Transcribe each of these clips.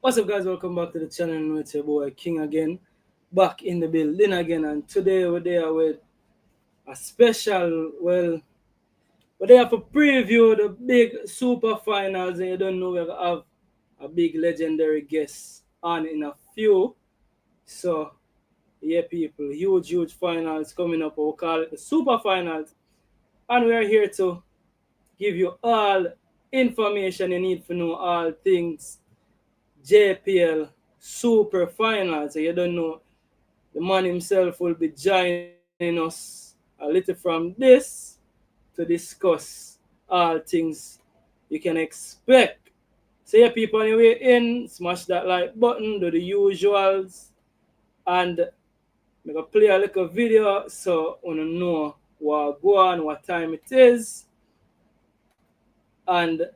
What's up, guys? Welcome back to the channel. It's your boy King again, back in the building again. And today we're there with a special, we're there for preview the big super finals. And you don't know, we're gonna have a big legendary guest on in a few. So, yeah, people, huge finals coming up. We'll call it the super finals. And we're here to give you all information you need to know all things JPL Super Final. So you don't know, the man himself will be joining us a little from this to discuss all things you can expect. So yeah, people, anyway, smash that like button, do the usuals, and make a play a little video so you know what go on, what time it is, and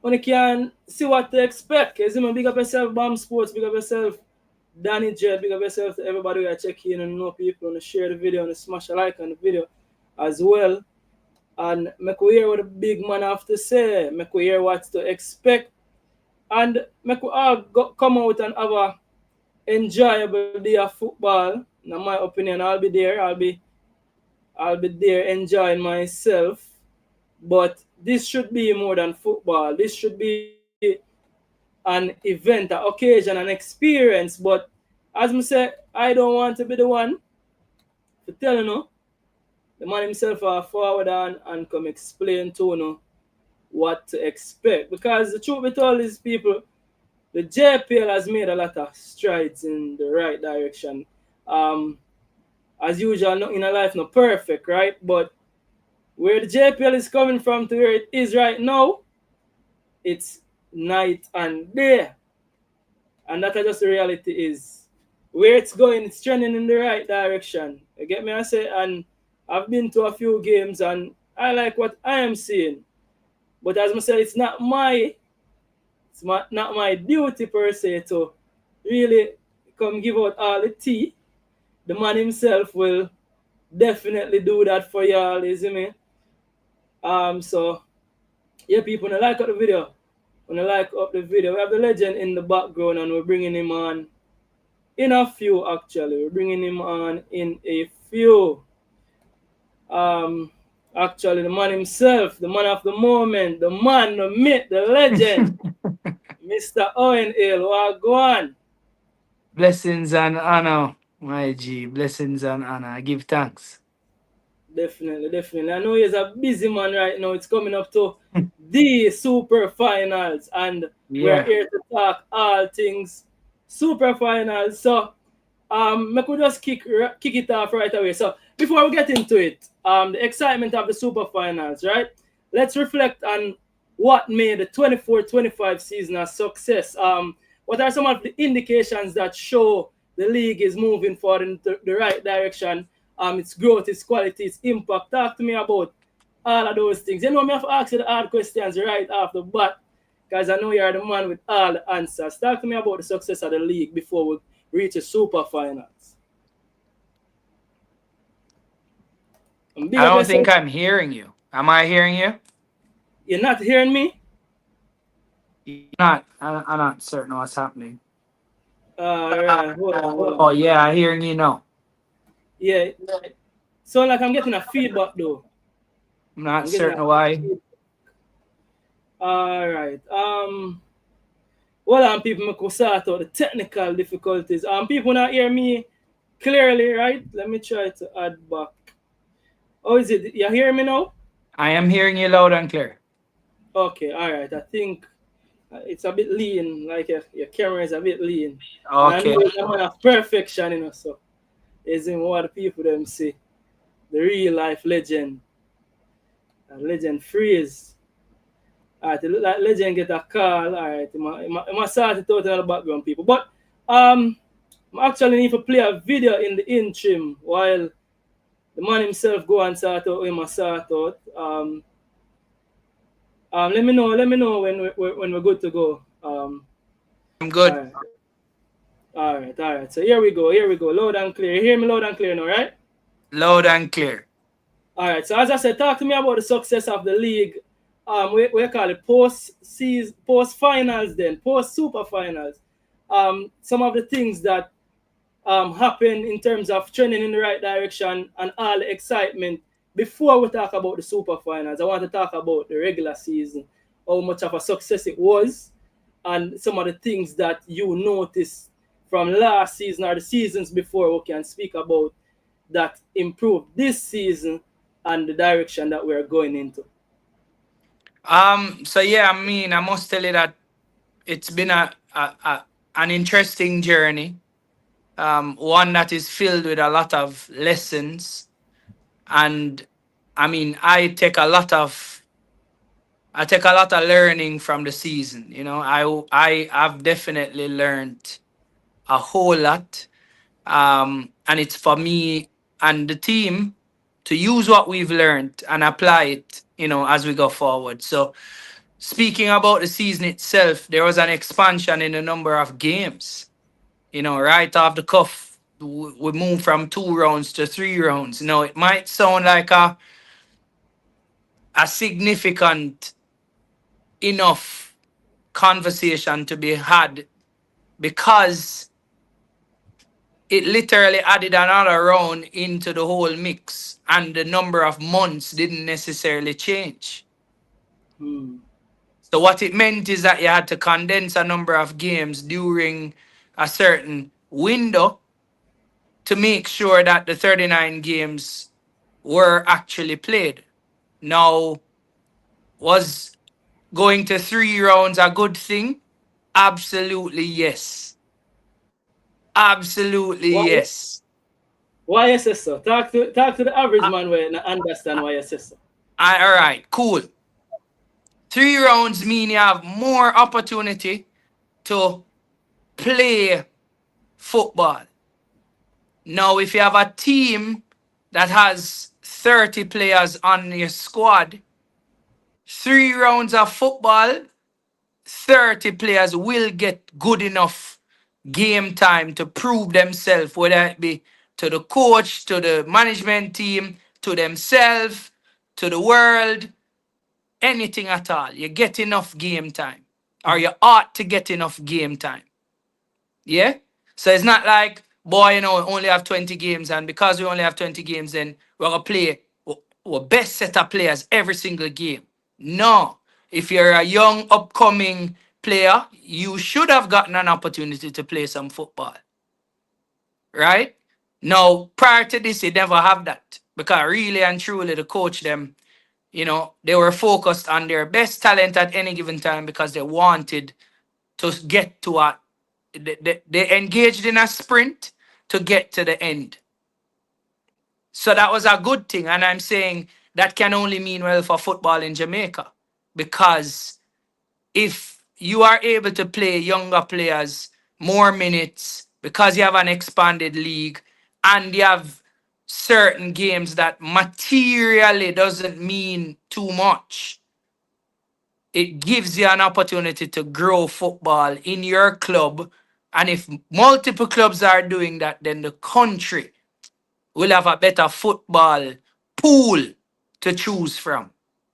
when you can see what to expect. You see, man, big up yourself, Bomb Sports, big up yourself, Danny J, big up yourself to everybody who are checking in and know people, and share the video and smash a like on the video as well. And make we hear what the big man have to say, make we hear what to expect, and make we all come out and have a enjoyable day of football. In my opinion, I'll be there. I'll be there enjoying myself. But this should be more than football. This should be an event, an occasion, an experience. But as I say, I don't want to be the one to tell the man himself forward and come explain to what to expect. Because the truth be told is, people, the JPL has made a lot of strides in the right direction. As usual, nothing in life not perfect, right? But where the JPL is coming from to where it is right now, it's night and day. And that's just the reality is. Where it's going, it's trending in the right direction. You get me? I say, and I've been to a few games and I like what I am seeing. But as I said, it's not my duty per se to really come give out all the tea. The man himself will definitely do that for y'all, you see me? So yeah, people, when I like up the video, we have the legend in the background and we're bringing him on in a few. Actually, we're bringing him on in a few. Actually, the man himself, the man of the moment, the man, the myth, the legend, Mr. Owen, what go on? Blessings and honor, my G. Blessings and honor. I give thanks. Definitely. I know he's a busy man right now. It's coming up to the super finals, and we're Yeah. here to talk all things super finals. So, I could just kick it off right away. So, before we get into it, the excitement of the super finals, right? Let's reflect on what made the 24-25 season a success. What are some of the indications that show the league is moving forward in the right direction? Its growth, its quality, its impact. Talk to me about all of those things. You know, me have to ask you the hard questions right off the bat, because I know you're the man with all the answers. Talk to me about the success of the league before we reach the super finals. And big I up don't yourself. think I'm hearing you. Am I hearing you? You're not hearing me? I'm not certain what's happening. All right, hold Oh on. yeah, I'm hearing you now. Yeah, so like I'm getting a feedback though. I'm not I'm getting a certain why. feedback. All right. Well, people, I could sort out the technical difficulties. People not hear me clearly, right? Let me try to add back. Oh, is it? You hear me now? I am hearing you loud and clear. Okay, all right. I think it's a bit lean, like your camera is a bit lean. And I know Okay. it's a man of perfection, so it's in what the people them say. The real life legend. Legend freeze. All right, it look like legend get a call. All right, I must start it out in the background, people. But I actually need to play a video in the interim while the man himself go and sort out what he must sort out. Let me know when we're good to go. I'm All good. right, all right. So here we go. Loud and clear. You hear me loud and clear now, right? Loud and clear. All right. So as I said, talk to me about the success of the league we call it post season, post finals, then post super finals. Some of the things that happen in terms of trending in the right direction and all the excitement. Before we talk about the super finals, I want to talk about the regular season, how much of a success it was, and some of the things that you noticed from last season or the seasons before we can speak about that improved this season and the direction that we're going into. So yeah, I mean, I must tell you that it's been a an interesting journey. One that is filled with a lot of lessons, and I mean, I take a lot of learning from the season. You know, I have definitely learned a whole lot, and it's for me and the team to use what we've learned and apply it. You know, as we go forward. So speaking about the season itself, there was an expansion in the number of games. You know, right off the cuff, we moved from 2 rounds to 3 rounds. Now, it might sound like a significant enough conversation to be had because it literally added another round into the whole mix and the number of months didn't necessarily change. Hmm. So what it meant is that you had to condense a number of games during a certain window to make sure that the 39 games were actually played. Now, was going to 3 rounds a good thing? Absolutely yes. Absolutely Why, yes. why you say so? Talk to the average I, man where not understand why you say so. all right, cool. 3 rounds mean you have more opportunity to play football. Now, if you have a team that has 30 players on your squad, 3 rounds of football, 30 players will get good enough game time to prove themselves, whether it be to the coach, to the management team, to themselves, to the world, anything at all. You get enough game time, or you ought to get enough game time. Yeah? So it's not like, boy, you know, we only have 20 games, and because we only have 20 games, then we're going to play our best set of players every single game. No. If you're a young, upcoming player, you should have gotten an opportunity to play some football. Right? Now, prior to this, you never have that. Because really and truly, the coach, them, you know, they were focused on their best talent at any given time because they wanted to get to a they engaged in a sprint to get to the end. So that was a good thing. And I'm saying that can only mean well for football in Jamaica. Because if you are able to play younger players more minutes because you have an expanded league and you have certain games that materially doesn't mean too much, it gives you an opportunity to grow football in your club. And if multiple clubs are doing that, then the country will have a better football pool to choose from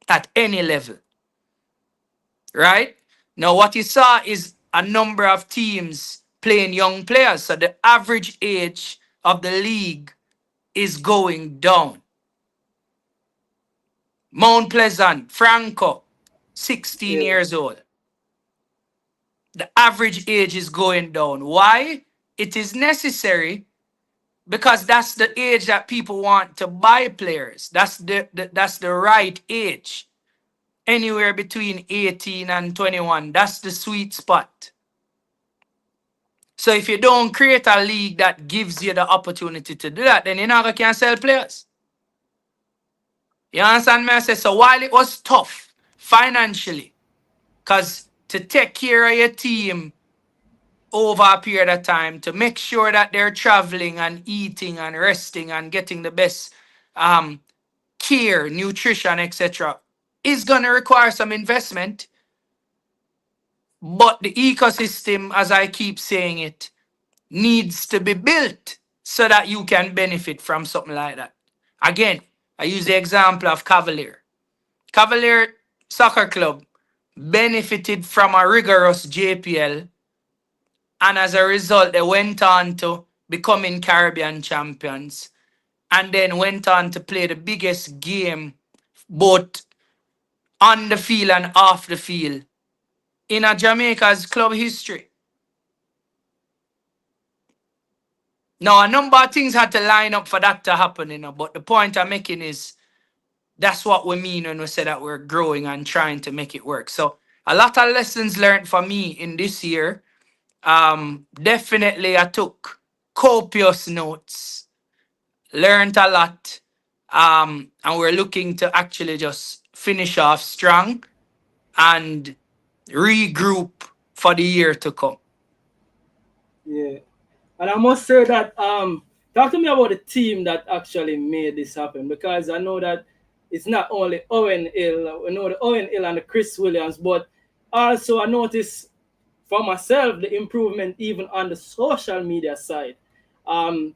at any level, right? Now, what you saw is a number of teams playing young players. So the average age of the league is going down. Mount Pleasant, Franco, 16 Yeah. years old. The average age is going down. Why? It is necessary because that's the age that people want to buy players. That's the right age. Anywhere between 18 and 21. That's the sweet spot. So if you don't create a league that gives you the opportunity to do that, then you're not gonna sell players. You understand me? I say so while it was tough financially, because to take care of your team over a period of time to make sure that they're traveling and eating and resting and getting the best um, care, nutrition, etc., is going to require some investment. But the ecosystem, as I keep saying it, needs to be built so that you can benefit from something like that. Again, I use the example of Cavalier. Cavalier Soccer Club benefited from a rigorous JPL, and as a result, they went on to becoming Caribbean champions, and then went on to play the biggest game, both on the field and off the field, in a Jamaica's club history. Now, a number of things had to line up for that to happen, but the point I'm making is that's what we mean when we say that we're growing and trying to make it work. So, a lot of lessons learned for me in this year. Definitely, I took copious notes, learned a lot, and we're looking to actually just finish off strong and regroup for the year to come. Yeah. And I must say that talk to me about the team that actually made this happen, because I know that it's not only Owen Hill, we know the Owen Hill and the Chris Williams, but also I noticed for myself the improvement even on the social media side. Um,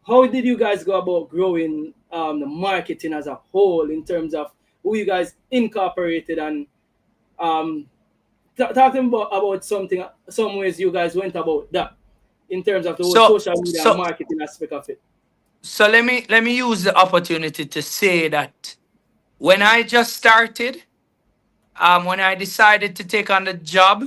how did you guys go about growing the marketing as a whole in terms of who you guys incorporated, and um, talking about something, some ways you guys went about that in terms of the whole So, social media and so, marketing aspect of it. so let me use the opportunity to say that when I just started, when I decided to take on the job,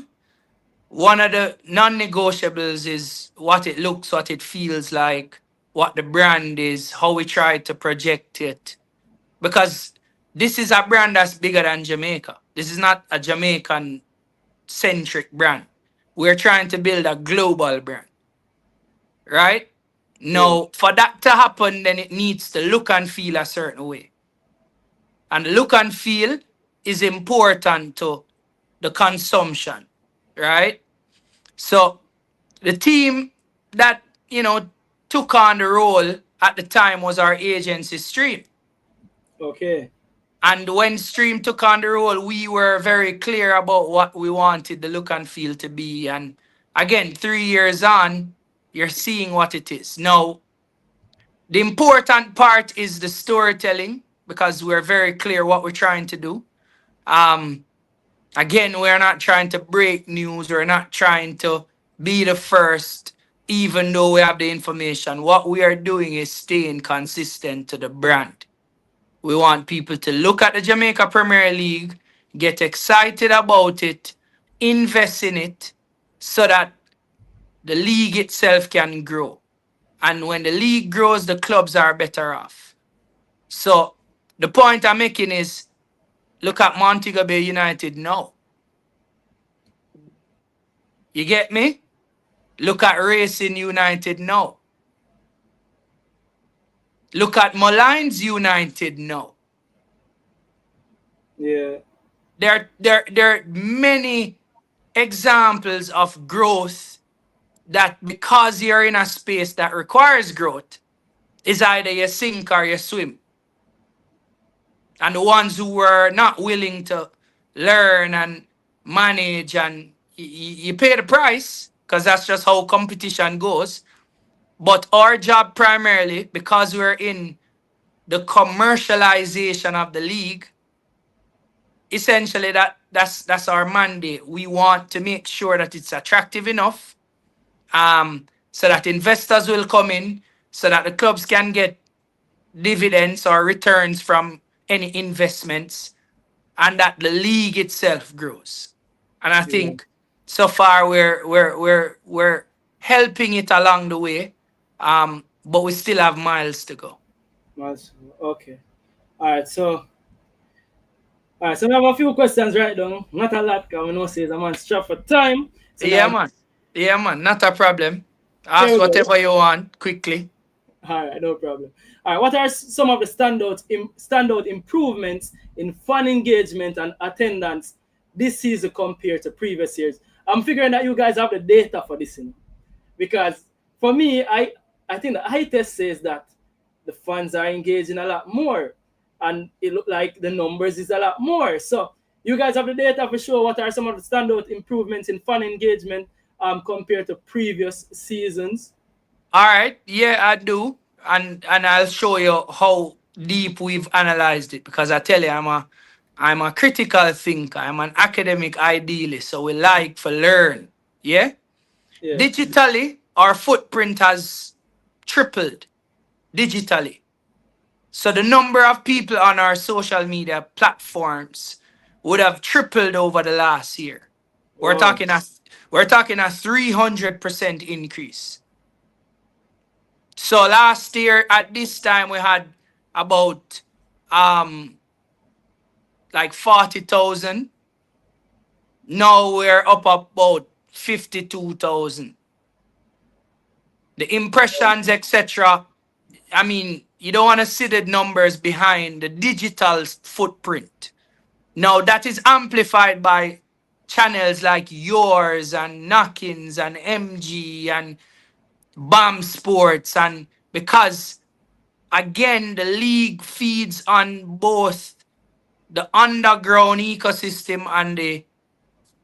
one of the non-negotiables is what it looks, what it feels like, what the brand is, how we try to project it. Because this is a brand that's bigger than Jamaica. This is not a Jamaican centric brand. We're trying to build a global brand, right? Yeah, Now, for that to happen, then it needs to look and feel a certain way. And the look and feel is important to the consumption, right? So the team that, took on the role at the time was our agency Stream. okay, And when Stream took on the role, we were very clear about what we wanted the look and feel to be. And again, 3 years on, you're seeing what it is. Now, the important part is the storytelling because we're very clear what we're trying to do. Um, Again, we're not trying to break news. We're not trying to be the first, even though we have the information. What we are doing is staying consistent to the brand. We want people to look at the Jamaica Premier League, get excited about it, invest in it, so that the league itself can grow. And when the league grows, the clubs are better off. So the point I'm making is look at Montego Bay United now. You get me? Look at Racing United now. Look at Malines United now. yeah, There are many examples of growth that because you're in a space that requires growth, is either you sink or you swim. And the ones who were not willing to learn and manage and you pay the price because that's just how competition goes. But our job primarily, because we're in the commercialization of the league, essentially that's our mandate. We want to make sure that it's attractive enough, so that investors will come in, so that the clubs can get dividends or returns from any investments, and that the league itself grows. And I yeah. think so far we're helping it along the way, but we still have miles to go. Okay. All right. So we have a few questions right now. Not a lot, because we know says I'm on strap for time. So Yeah, now, man. Yeah, man. Not a problem. here Ask we go. whatever you want quickly. All right, no problem. All right, what are some of the standout improvements in fan engagement and attendance this season compared to previous years? I'm figuring that you guys have the data for this, because for me, I think the eye test says that the fans are engaging a lot more, and it look like the numbers is a lot more. So you guys have the data for sure. What are some of the standout improvements in fan engagement compared to previous seasons? All right. Yeah, I do. And I'll show you how deep we've analyzed it because I tell you I'm a critical thinker. I'm an academic idealist. So we like to learn. Yeah? Yeah. Digitally, our footprint has tripled digitally. So the number of people on our social media platforms would have tripled over the last year. We're Wow. talking a we're talking a 300% increase. So last year at this time we had about um like 40,000. Now we're up about 52,000. The impressions, etc. I mean, you don't want to see the numbers behind the digital footprint. Now that is amplified by channels like yours and Knockins and MG and BAM Sports, and because again the league feeds on both the underground ecosystem and the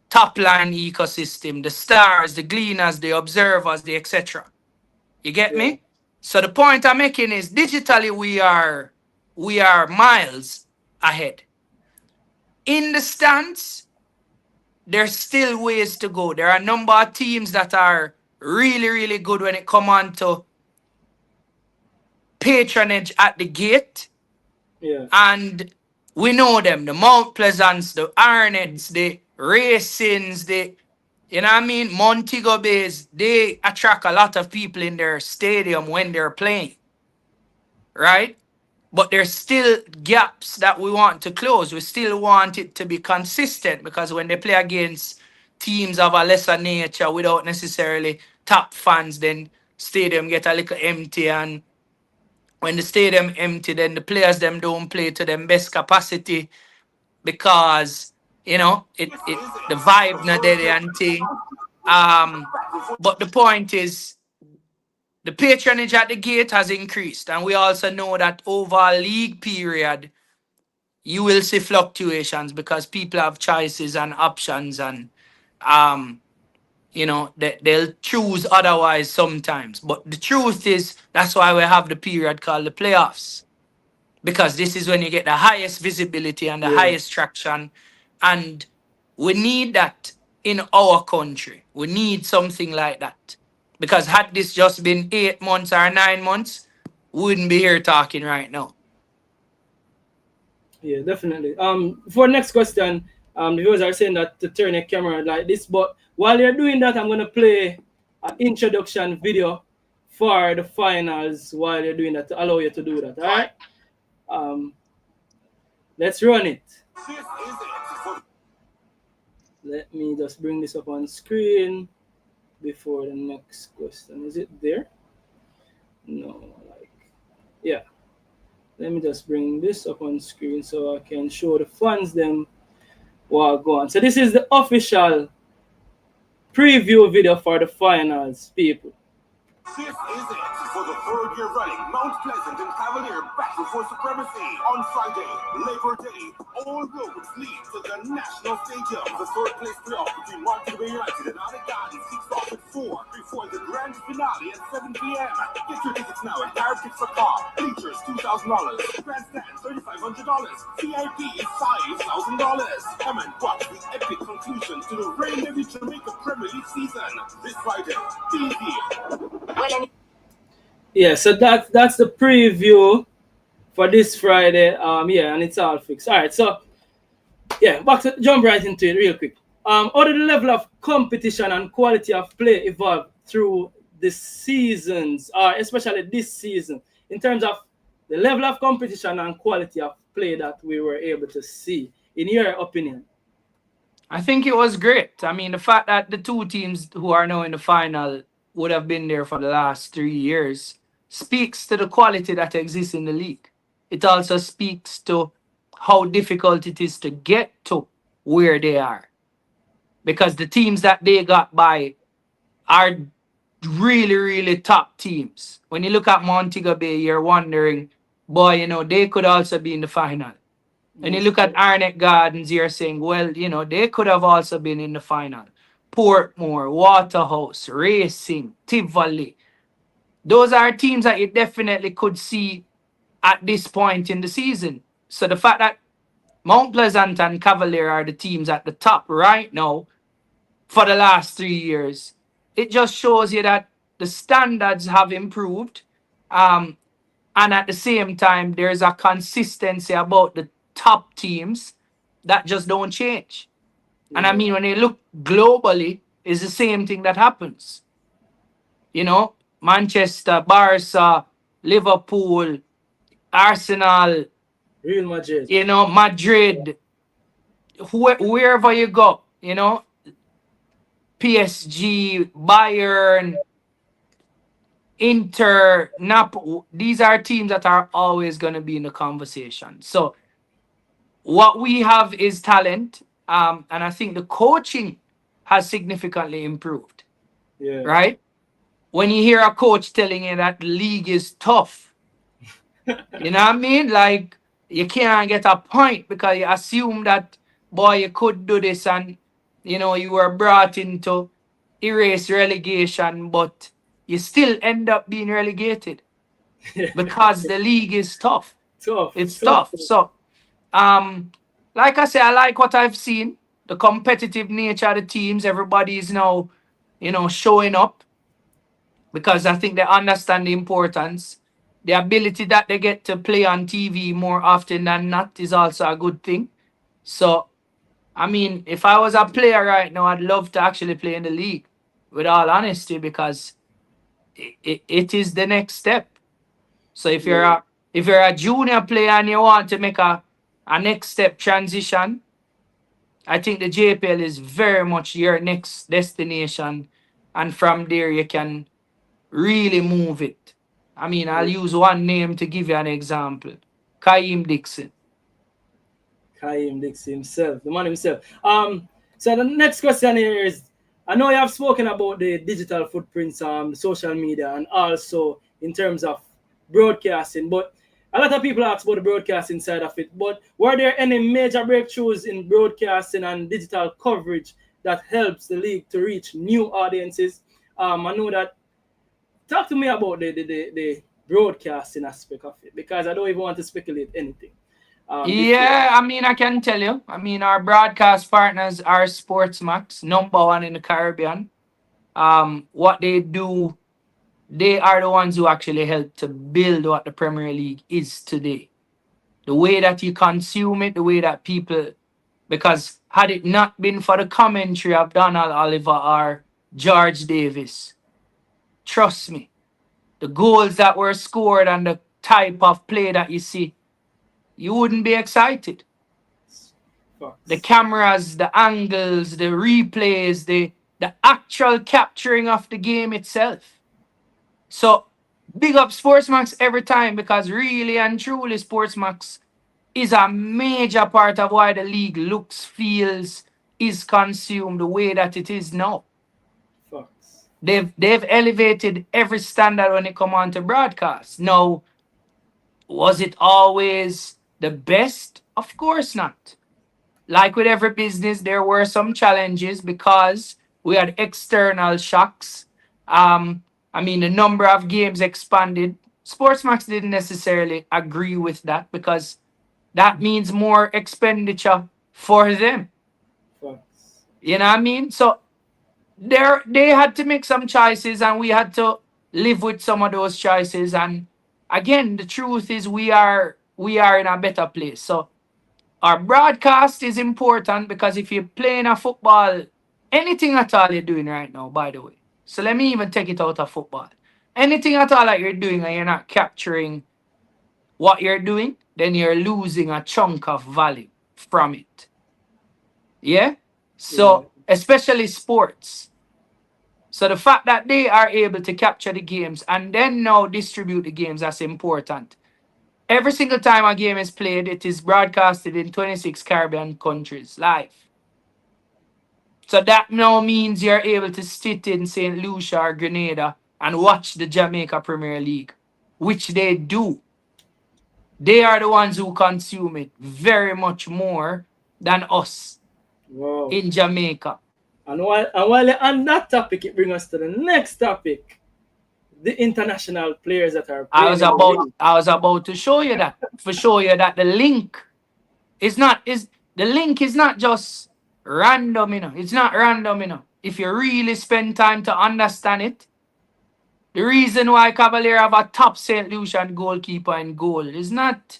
top line ecosystem, the stars, the gleaners, the observers, the etc. You get Yeah. me? So the point I'm making is digitally we are miles ahead. In the stands, there's still ways to go. There are a number of teams that are really, really good when it come on to patronage at the gate. Yeah. And we know them, the Mount Pleasants, the Arnett's, the Racings, the, you know what I mean, Montego Bays, they attract a lot of people in their stadium when they're playing, right? But there's still gaps that we want to close. We still want it to be consistent because when they play against teams of a lesser nature without necessarily top fans, then stadium get a little empty, and when the stadium empty, then the players them don't play to them best capacity because it the vibe not there and thing. Um, but the point is the patronage at the gate has increased, and we also know that over a league period you will see fluctuations because people have choices and options, and um, they'll choose otherwise sometimes. But the truth is that's why we have the period called the playoffs, because this is when you get the highest visibility and the Yeah. highest traction. And we need that in our country. We need something like that. Because had this just been 8 months or 9 months, we wouldn't be here talking right now. Yeah, definitely. For next question, the viewers are saying that to turn a camera like this, but while you're doing that, I'm gonna play an introduction video for the finals while you're doing that to allow you to do that. All right. Um, let's run it. Let me just bring this up on screen before the next question. Is it there? No, like, yeah. Let me just bring this up on screen so I can show the fans them what go on. So this is the official preview video for the finals, people. This is it for the third year running. Mount Pleasant and Cavalier battle for supremacy. On Friday, Labor Day, all roads lead to the National Stadium. The third place playoff between Montego Bay United and Art Gardens kicks off at 4 before the grand finale at 7 p.m. Get your tickets now at Garrett Tickets for Car. Bleachers $2,000. Grandstand $3,500. VIP is $5,000. Come and watch the epic conclusion to the Rain-Heavy Jamaica Premier League season this Friday. Be here. Yeah, so that's the preview for this Friday. Yeah, and it's all fixed. All right, so yeah, jump right into it real quick. How did the level of competition and quality of play evolve through the seasons, especially this season, in terms of the level of competition and quality of play that we were able to see, in your opinion? I think it was great. I mean, the fact that the two teams who are now in the final would have been there for the last 3 years speaks to the quality that exists in the league. It also speaks to how difficult it is to get to where they are, because the teams that they got by are really, really top teams. When you look at Montego Bay, you're wondering, boy, they could also be in the final. And you look at Arnett Gardens, you're saying, well, they could have also been in the final. Portmore, Waterhouse, Racing, Tivoli. Those are teams that you definitely could see at this point in the season. So the fact that Mount Pleasant and Cavalier are the teams at the top right now for the last 3 years. It just shows you that the standards have improved. Um, and at the same time, there's a consistency about the top teams that just don't change. And I Yeah. mean, when you look globally, it's the same thing that happens. You know, Manchester, Barca, Liverpool, Arsenal, Real Madrid. you know, Madrid, wherever you go, you know, PSG, Bayern, Inter, these are teams that are always going to be in the conversation. So what we have is talent, and I think the coaching has significantly improved, Yeah. right? When you hear a coach telling you that the league is tough, you know what I mean? Like, you can't get a point because you assume that, boy, you could do this, and, you know, you were brought in to erase relegation, but you still end up being relegated because the league is tough. Tough. It's Tough. tough. So, um, like I say, I like what I've seen. The competitive nature of the teams, everybody is now, you know, showing up because I think they understand the importance. The ability that they get to play on TV more often than not is also a good thing. So, I mean, if I was a player right now, I'd love to actually play in the league, with all honesty, because it is the next step. So Yeah. if you're a junior player and you want to make a next step transition, I think the JPL is very much your next destination, and from there you can really move it. I mean, I'll Yeah. use one name to give you an example. Kaim Dixon. Kaim Dixie himself, the man himself. So the next question here is: I know you have spoken about the digital footprints, social media, and also in terms of broadcasting, but a lot of people ask about the broadcasting side of it. But were there any major breakthroughs in broadcasting and digital coverage that helps the league to reach new audiences? I know that. Talk to me about the broadcasting aspect of it, because I don't even want to speculate anything. Before. Yeah, I mean, I can tell you. I mean, our broadcast partners are Sportsmax, number one in the Caribbean. What they do, they are the ones who actually help to build what the Premier League is today. The way that you consume it, the way that people, because had it not been for the commentary of Donald Oliver or George Davis, trust me, the goals that were scored and the type of play that you see, you wouldn't be excited. The Facts. cameras, the angles, the replays, the actual capturing of the game itself. So big up Sportsmax every time, because really and truly Sportsmax is a major part of why the league looks, feels, is consumed the way that it is now. Facts. They've elevated every standard when it come on to broadcast. Now, was it always the best? Of course not. Like with every business, there were some challenges because we had external shocks. I mean, the number of games expanded. Sportsmax didn't necessarily agree with that because that means more expenditure for them. Facts. You know what I mean? So they had to make some choices, and we had to live with some of those choices. And again, the truth is we are in a better place. So our broadcast is important because if you're playing a football, anything at all you're doing right now, by the way. So let me even take it out of football. Anything at all that you're doing and you're not capturing what you're doing, then you're losing a chunk of value from it. Yeah? Yeah. So, especially sports. So the fact that they are able to capture the games and then now distribute the games, that's important. Every single time a game is played, it is broadcasted in 26 Caribbean countries live. So that now means you're able to sit in St. Lucia or Grenada and watch the Jamaica Premier League, which they do. They are the ones who consume it very much more than us Wow. in Jamaica. And while you're on that topic, it brings us to the next topic: the international players that are I playing was in the about league. I was about to show you that. For show you that the link It's not, is the link is not just random, you know. It's not random, you know. If you really spend time to understand it, the reason why Cavalier have a top St. Lucian goalkeeper in goal is not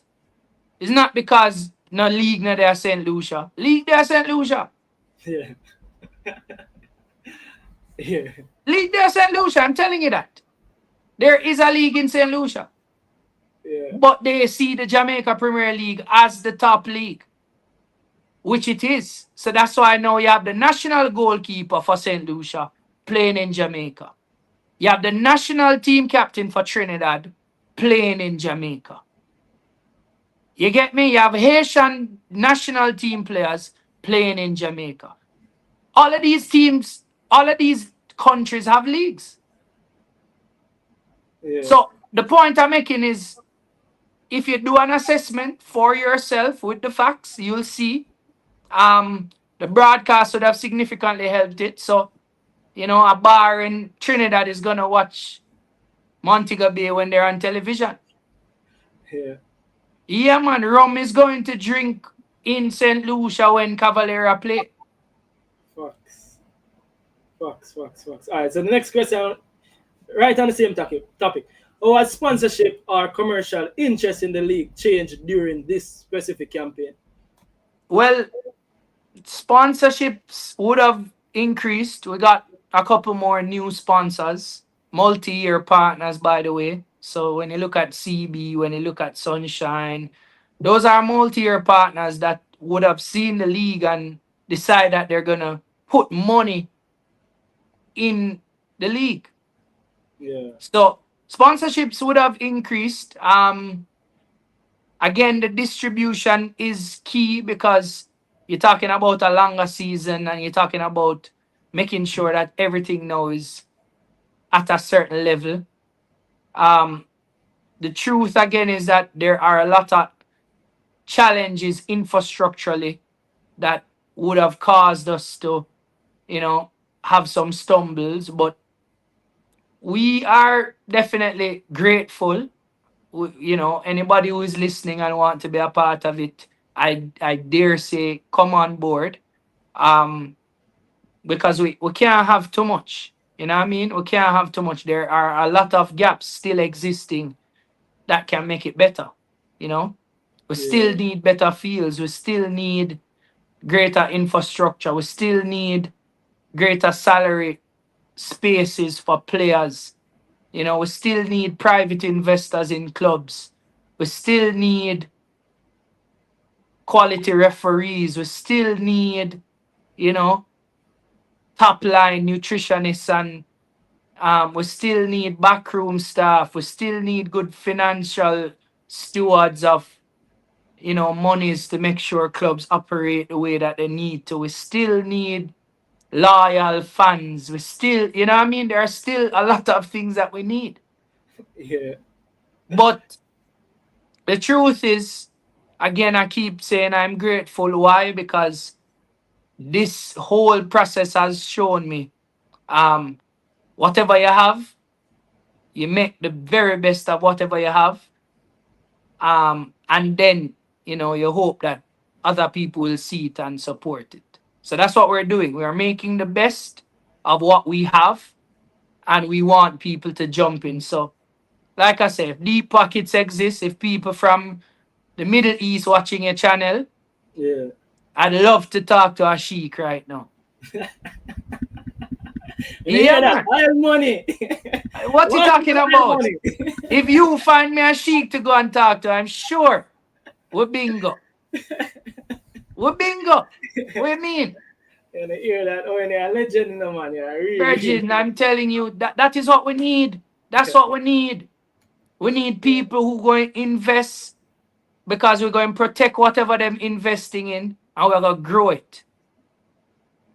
because no league no there St. Lucia. League there St. Lucia. Yeah. Yeah. League there St. Lucia. I'm telling you that. There is a league in St. Lucia. Yeah. But they see the Jamaica Premier League as the top league, which it is. So that's why now you have the national goalkeeper for St. Lucia playing in Jamaica. You have the national team captain for Trinidad playing in Jamaica. You get me? You have Haitian national team players playing in Jamaica. All of these teams, all of these countries have leagues. Yeah. So the point I'm making is if you do an assessment for yourself with the facts, you'll see the broadcast would have significantly helped it. So, you know, a bar in Trinidad is gonna watch Montego Bay when they're on television. Yeah. Yeah, man, rum is going to drink in St. Lucia when Cavalier play. Facts. Facts. Facts. Facts. All right. So the next question, right on the same topic. How has sponsorship or commercial interest in the league changed during this specific campaign? Well, sponsorships would have increased. We got a couple more new sponsors, multi-year partners, by the way. So when you look at CB, when you look at Sunshine, those are multi-year partners that would have seen the league and decide that they're gonna put money in the league. Yeah. So sponsorships would have increased. Again, the distribution is key because you're talking about a longer season and you're talking about making sure that everything now is at a certain level. Um, the truth again is that there are a lot of challenges infrastructurally that would have caused us to, you know, have some stumbles, but we are definitely grateful. You know, anybody who is listening and want to be a part of it, I dare say come on board. Um, because we can't have too much. You know what I mean? We can't have too much. There are a lot of gaps still existing that can make it better. You know, we still Yeah. need better fields. We still need greater infrastructure. We still need greater salary spaces for players. You know, we still need private investors in clubs. We still need quality referees. We still need, you know, top line nutritionists and we still need backroom staff. We still need good financial stewards of, you know, monies to make sure clubs operate the way that they need to. We still need loyal fans. We still, you know what I mean? There are still a lot of things that we need. Yeah. But the truth is, again, I keep saying I'm grateful. Why? Because this whole process has shown me um, whatever you have, you make the very best of whatever you have. And then, you know, you hope that other people will see it and support it. So that's what we're doing. We are making the best of what we have and we want people to jump in. So, like I said, if deep pockets exist, if people from the Middle East watching your channel, Yeah. I'd love to talk to a sheik right now. And you Yeah, hear that? man. Oil money. What you What is talking oil about? money? If you find me a sheik to go and talk to, I'm sure we're bingo. We're bingo. What you mean? And you hear that? Oh, and you're a legend in the man. Yeah, really. Virgin, I'm telling you, that is what we need. That's what we need. We need people who going to invest because we're going to protect whatever them investing in and we're going to grow it.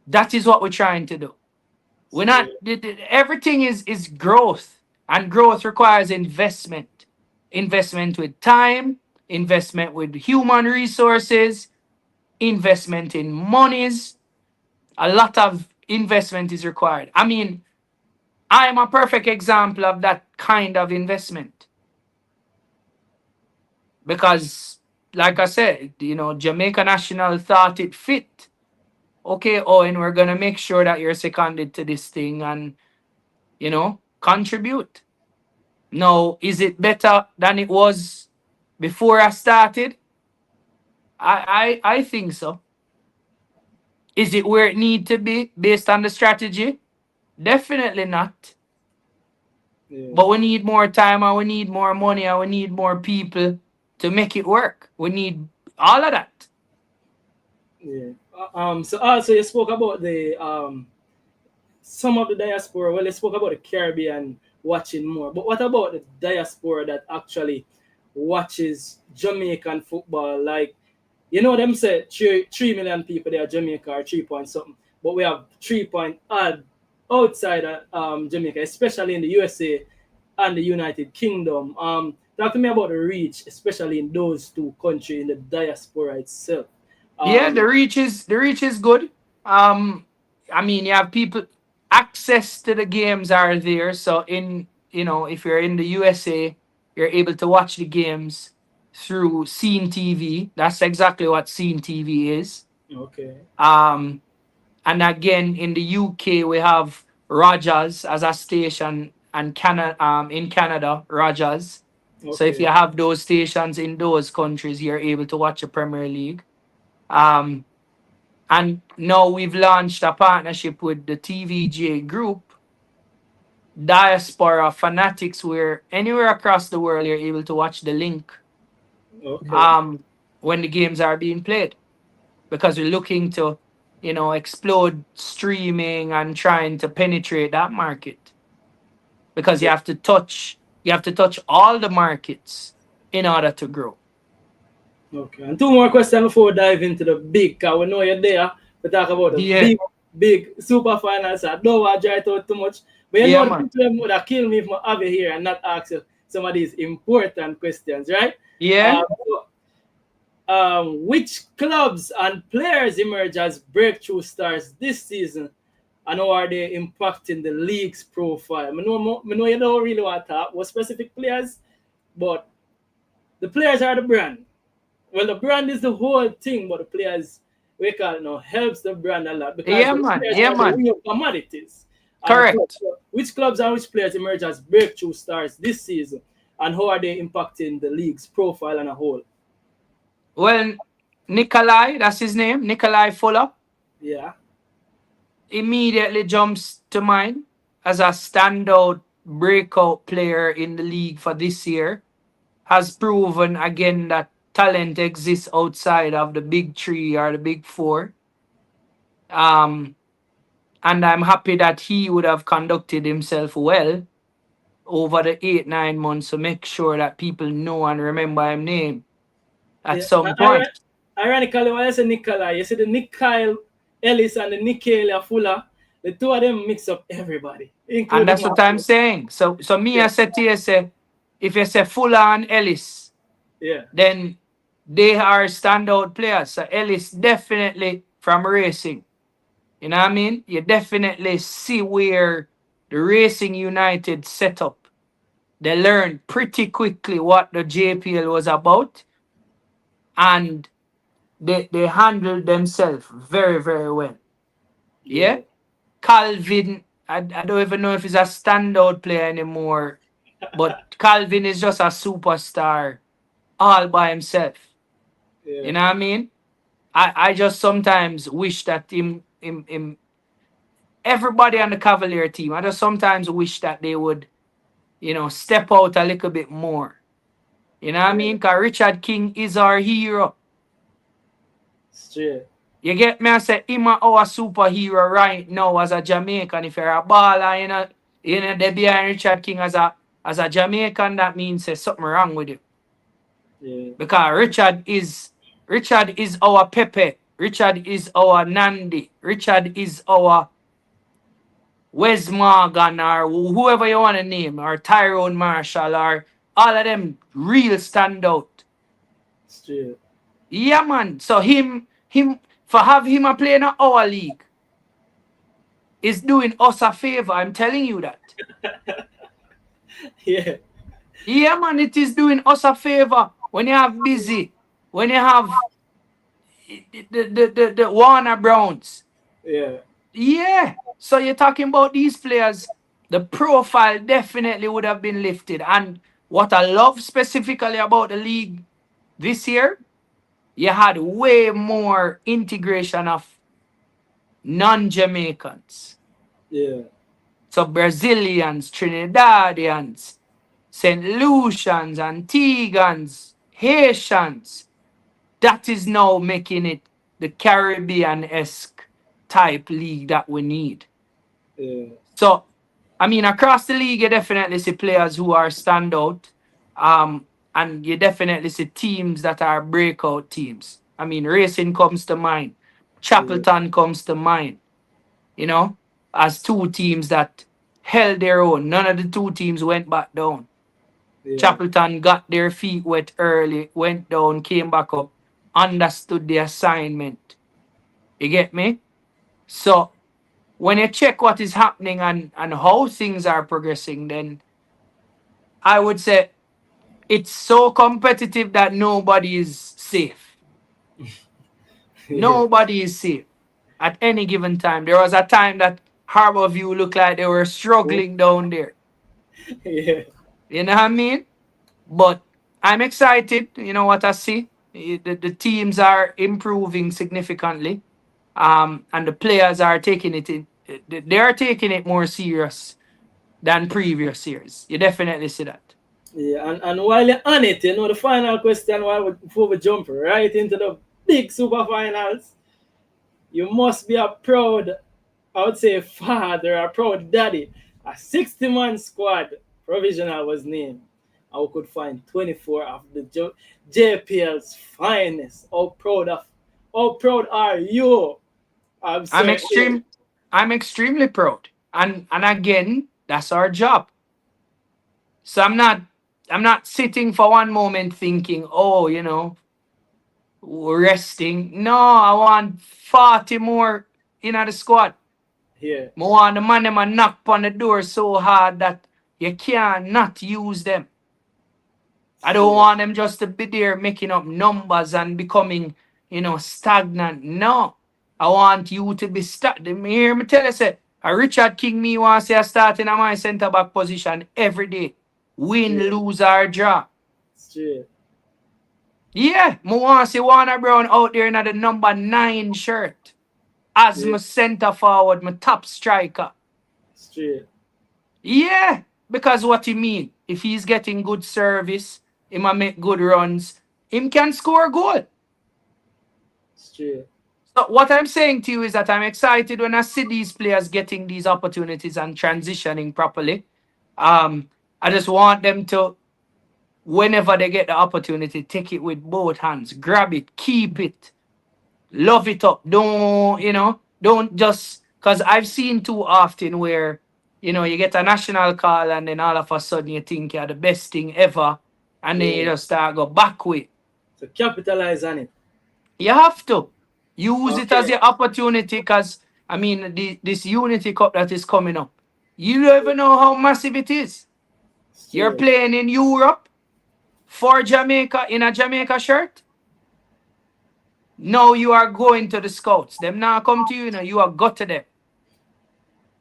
That is what we're trying to do. We're not, everything is growth and growth requires investment. Investment with time, investment with human resources, investment in monies. A lot of investment is required. I mean, I am a perfect example of that kind of investment because like I said, Jamaica National thought it fit. Okay, Owen, we're gonna make sure that you're seconded to this thing and contribute. Now, is it better than it was before I started? I think so. Is it where it need to be based on the strategy? Definitely not. Yeah. But we need more time and we need more money and we need more people to make it work. We need all of that. Yeah. So also you spoke about the some of the diaspora. Well, you spoke about the Caribbean watching more, but what about the diaspora that actually watches Jamaican football? Like, them say 3 million people there, Jamaica, or 3 point something, but we have 3 point odd outside of Jamaica, especially in the USA and the United Kingdom. Talk to me about the reach, especially in those two countries in the diaspora itself. Yeah, Um, the reach is good. Um, I mean, you have people access to the games are there. So if you're in the USA, you're able to watch the games through Scene TV. That's exactly what Scene TV is. okay, Um, and again, in the UK, we have Rogers as a station, and in Canada, Rogers. So if you okay, have those stations in those countries, you're able to watch the Premier League. Um, and now we've launched a partnership with the TVJ group, Diaspora Fanatics, where anywhere across the world you're able to watch the link okay. um, when the games are being played. Because we're looking to, explode streaming and trying to penetrate that market. Because you have to touch all the markets in order to grow. Okay, and two more questions before we dive into the big, because we know you're there to talk about the Yeah, big, big super finals. I don't want to dry it out too much, but yeah, the man. people them would have killed me if I have you here and not ask you some of these important questions, right? Yeah. Which clubs and players emerge as breakthrough stars this season, and how are they impacting the league's profile? I know you don't really want to talk about specific players, but the players are the brand. Well, the brand is the whole thing, but the players, we call it now, helps the brand a lot because Yeah, the man. players Yeah, are the man. real commodities. And the clubs. Correct. So which clubs and which players emerge as breakthrough stars this season, and how are they impacting the league's profile and a whole? Well, Nikolai, that's his name, Nikolai Fuller, Yeah, immediately jumps to mind as a standout breakout player in the league for this year. Has proven again that talent exists outside of the big three or the big four. Um, and I'm happy that he would have conducted himself well over the 8-9 months to make sure that people know and remember his name at yeah. some point. Ironically, when I say Nikolai, you see the Nick Kyle Ellis and the Nikhil Fuller, the two of them mix up everybody, And including that's what I'm myself. saying. So me, Yeah, I said to you, say, if you say Fuller and Ellis, yeah, then they are standout players. So Ellis definitely from racing. You know what I mean? You definitely see where the Racing United set up. They learned pretty quickly what the JPL was about, and they handled themselves very, very well. Yeah? yeah, Calvin, I don't even know if he's a standout player anymore, but Calvin is just a superstar all by himself. yeah, You know what I mean? I just sometimes wish that him everybody on the Cavalier team, I just sometimes wish that they would, step out a little bit more. You know what I yeah. mean? Because Richard King is our hero. Straight. You get me? I say him our superhero right now as a Jamaican. If you're a baller, they behind Richard King as a Jamaican, that means there's something wrong with you. Yeah, Because Richard is our Pepe. Richard is our Nandi. Richard is our Wes Morgan or whoever you want to name, or Tyrone Marshall, or all of them real standout. straight. Yeah, man. So for have him a play in our league is doing us a favor. I'm telling you that. Yeah, Yeah, man, it is doing us a favor when you have busy. when you have the Warner Browns. Yeah. Yeah. So you're talking about these players, the profile definitely would have been lifted. And what I love specifically about the league this year, you had way more integration of non-Jamaicans. Yeah. So Brazilians, Trinidadians, St. Lucians, Antiguans, Haitians. That is now making it the Caribbean-esque type league that we need. Yeah. So, I mean, across the league, you definitely see players who are standout. And you definitely see teams that are breakout teams. I mean, Racing comes to mind. Yeah. Chapelton comes to mind, you know, as two teams that held their own. None of the two teams went back down. Yeah. Chapelton got their feet wet early, went down, came back up, understood the assignment. You get me? So when you check what is happening and how things are progressing, then I would say it's so competitive that nobody is safe. Yeah. Nobody is safe at any given time. There was a time that Harborview looked like they were Oh, struggling down there. yeah. You know what I mean? But I'm excited. You know what I see? The teams are improving significantly. And the players are taking they are taking it more serious than previous years. You definitely see that. Yeah. And while you're on it, the final question before we jump right into the big super finals, you must be a proud, I would say, father, a proud daddy. A 60-man squad provisional was named. And we could find 24 of the JPL's finest. How proud are you? I'm I'm sorry. extreme I'm extremely proud. And again, that's our job. So I'm not sitting for one moment thinking, oh, resting. No, I want 40 more in the squad. Yeah. I want the man them a knock on the door so hard that you can't not use them. I don't Straight. want them just to be there making up numbers and becoming, stagnant. No. I want you to be me hear me tell you, say, a Richard King me want to say I starting at my centre back position every day. Win, Straight. lose or draw. Straight. Yeah, I want to see Warner Brown out there in the number 9 shirt. As Yeah. my centre forward, my top striker. Straight. Yeah, because what you mean? If he's getting good service, he might make good runs, him can score a goal. Straight. So what I'm saying to you is that I'm excited when I see these players getting these opportunities and transitioning properly. I just want them to, whenever they get the opportunity, take it with both hands, grab it, keep it, love it up. Don't just because I've seen too often where you get a national call and then all of a sudden you think you're the best thing ever, and then you Yeah. just start go back with. So capitalize on it. You have to use it as Okay. your opportunity because I mean this Unity Cup that is coming up. You don't even know how massive it is. You're Straight. playing in Europe for Jamaica in a Jamaica shirt. Now you are going to the scouts. Them now come to you, you are got to them.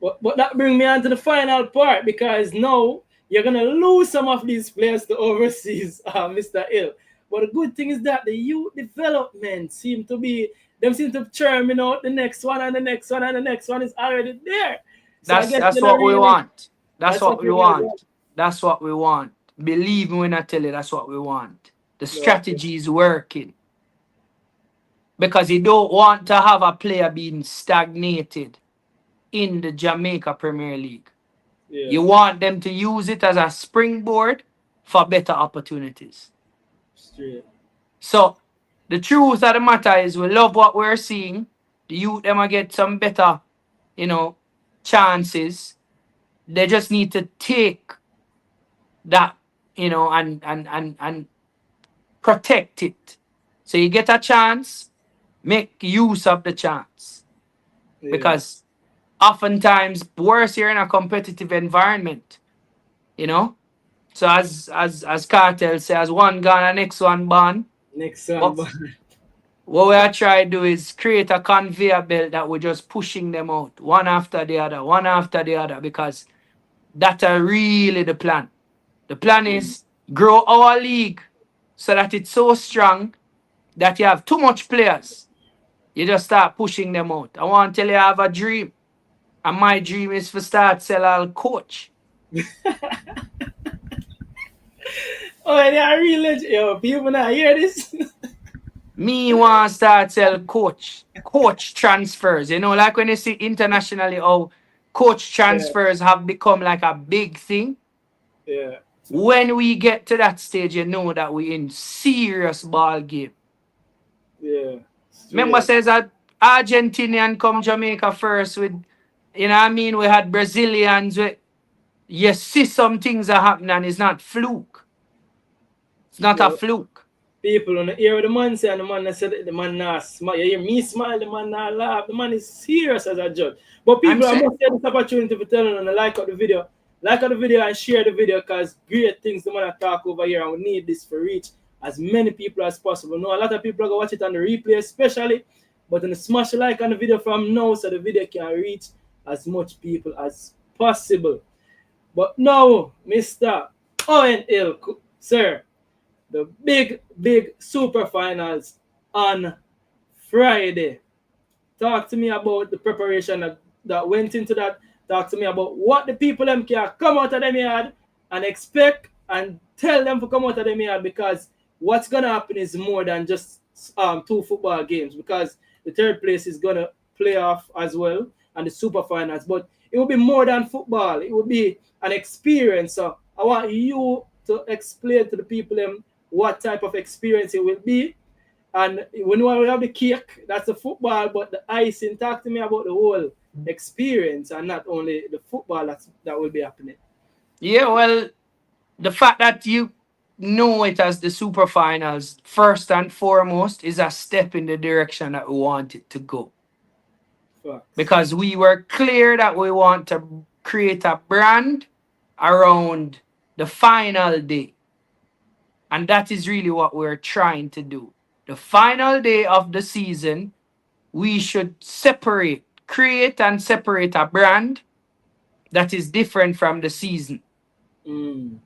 But that brings me on to the final part because now you're gonna lose some of these players to overseas, Mr. Hill. But the good thing is that the youth development seem to churn out the next one and the next one and the next one is already there. So I That's guess that's you know what we really want. That's that's what what we you guys want. want. That's what we want. Believe me when I tell you that's what we want. The Okay. strategy is working. Because you don't want to have a player being stagnated in the Jamaica Premier League. Yeah. You want them to use it as a springboard for better opportunities. Straight. So the truth of the matter is we love what we're seeing. The youth them get some better, you know, chances. They just need to take that, and protect it. So you get a chance, make use of the chance. Yeah. Because oftentimes worse here in a competitive environment, you know. So as Cartel says, one gone and next one born. Next one, But but what we are trying to do is create a conveyor belt that we're just pushing them out one after the other, one after the other, because that's really the plan. The plan is grow our league so that it's so strong that you have too much players. You just start pushing them out. I want to tell you I have a dream. And my dream is to start sell all coach. oh, and I really, yo, people not hear this. Me want to start sell coach transfers. You know, like when you see internationally how coach yeah, transfers have become like a big thing. yeah, When we get to that stage, you know that we in serious ball game. yeah, Remember, straight. says that Argentinian come Jamaica first with, you know what I mean? We had Brazilians with, you see some things are happening and it's not fluke. It's not a Yo, fluke. people on the hear what the man say, and the man that said the man not smile. You hear me smile, the man not laugh. The man is serious as a judge. But I'm people, I saying, must take this opportunity to tell them and like out the video. Like out the video and share the video because great things the man talk over here and we need this for reach as many people as possible. No, a lot of people are going to watch it on the replay especially, but then smash the like on the video from now so the video can reach as much people as possible. But now, Mr. Owen Hill, sir, the big super finals on Friday. Talk to me about the preparation that went into that. Talk to me about what the people them can come out of them yard and expect and tell them to come out of them yard because what's gonna happen is more than just two football games because the third place is gonna play off as well and the super finals. But it will be more than football. It will be an experience. So I want you to explain to the people them what type of experience it will be and when we have the cake, that's the football, but the icing, talk to me about the whole experience and not only the football that will be happening. yeah, well, the fact that you know it as the super finals, first and foremost, is a step in the direction that we want it to go. Facts. Because we were clear that we want to create a brand around the final day. And that is really what we're trying to do. The final day of the season, we should create and separate a brand that is different from the season. Mm.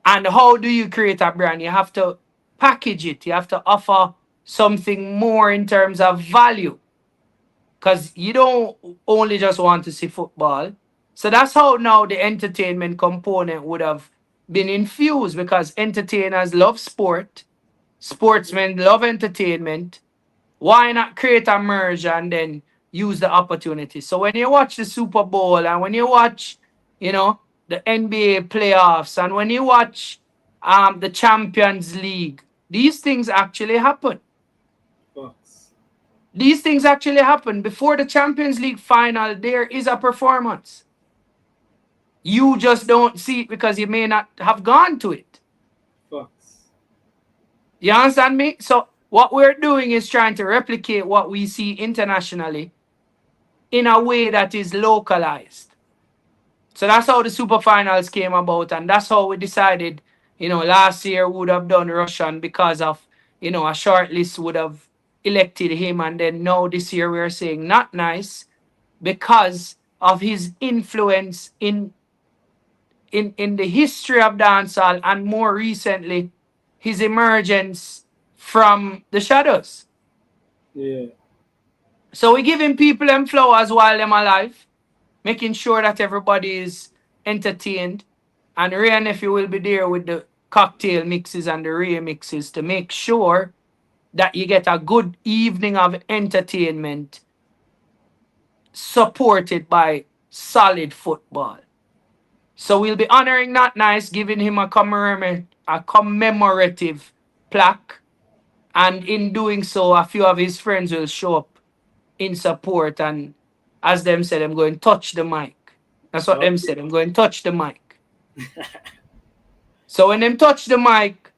And how do you create a brand? You have to package it, you have to offer something more in terms of value. Because you don't only just want to see football. So that's how now the entertainment component would have been infused because entertainers love sport, sportsmen love entertainment. Why not create a merge and then use the opportunity? So when you watch the Super Bowl and when you watch, you know, the NBA playoffs and when you watch the Champions League, these things actually happen. Facts. These things actually happen. Before the Champions League final, there is a performance. You just don't see it because you may not have gone to it. Facts. You understand me? So what we're doing is trying to replicate what we see internationally in a way that is localized. So that's how the super finals came about, and that's how we decided, last year we would have done Russian because of, a short list would have elected him, and then now this year we're saying not nice because of his influence in the history of dancehall and more recently his emergence from the shadows. Yeah. So we giving people them flowers while them alive, making sure that everybody is entertained. And Ray and Nephew will be there with the cocktail mixes and the remixes to make sure that you get a good evening of entertainment supported by solid football. So we'll be honoring Not Nice, giving him a commemorative plaque. And in doing so, a few of his friends will show up in support. And as them said, I'm going to touch the mic. That's what them Okay. said. I'm going to touch the mic. So when them touch the mic,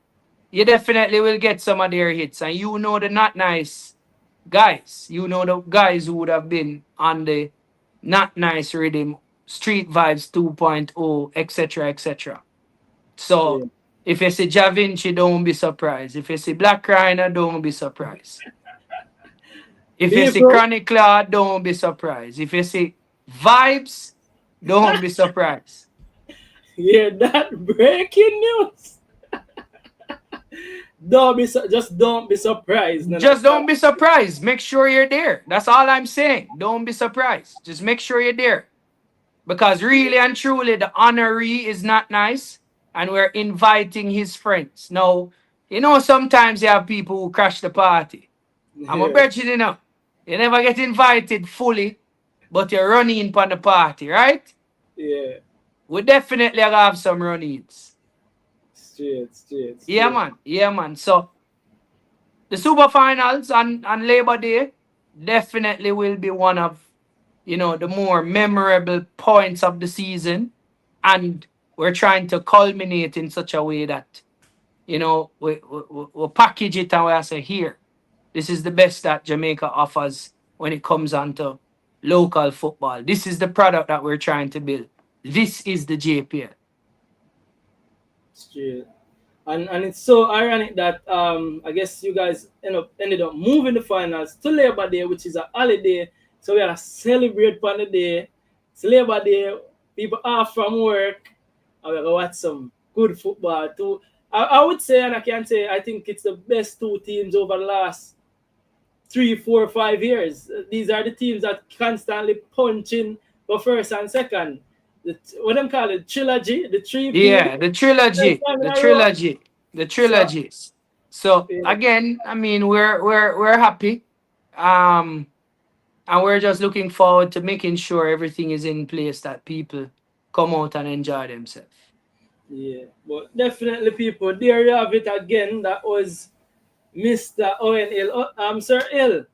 you definitely will get some of their hits. And you know the Not Nice guys. You know the guys who would have been on the Not Nice rhythm, Street Vibes 2.0, etc., etc. So Straight. If you see Ja Vinci, don't be surprised. If you see Black Rhino, don't be surprised. If you see People, Chronic Claw, don't be surprised. If you see Vibes, don't be surprised. hear that breaking news. Just don't be surprised. None of Just that. don't be surprised. Make sure you're there. That's all I'm saying. Don't be surprised. Just make sure you're there. Because really and truly, the honoree is not nice. And we're inviting his friends. Now, sometimes you have people who crash the party. I'm a Yeah, bet you know. You never get invited fully, but you're running on the party, right? yeah. We definitely have some run-ins. Yeah, Straight. man. Yeah, man. So the super finals on Labor Day definitely will be one of the more memorable points of the season, and we're trying to culminate in such a way that we package it and we say, here, this is the best that Jamaica offers when it comes on to local football. This is the product that we're trying to build. This is the JPL. Straight. And it's so ironic that I guess you guys ended up moving the finals to Labor Day, which is a holiday. So we are celebrate on the day. It's Labor Day. People off from work. And we're gonna watch some good football too. I would say, and I can say, I think it's the best two teams over the last 3, 4, 5 years. These are the teams that constantly punching for first and second. What them call it? Trilogy, the three peat. Yeah, the trilogy, the trilogy, the So trilogies. So yeah, again, I mean, we're happy, um, and we're just looking forward to making sure everything is in place that people come out and enjoy themselves. yeah. But definitely, people, there you have it again. That was Mr. Owen Hill. Sir Hill.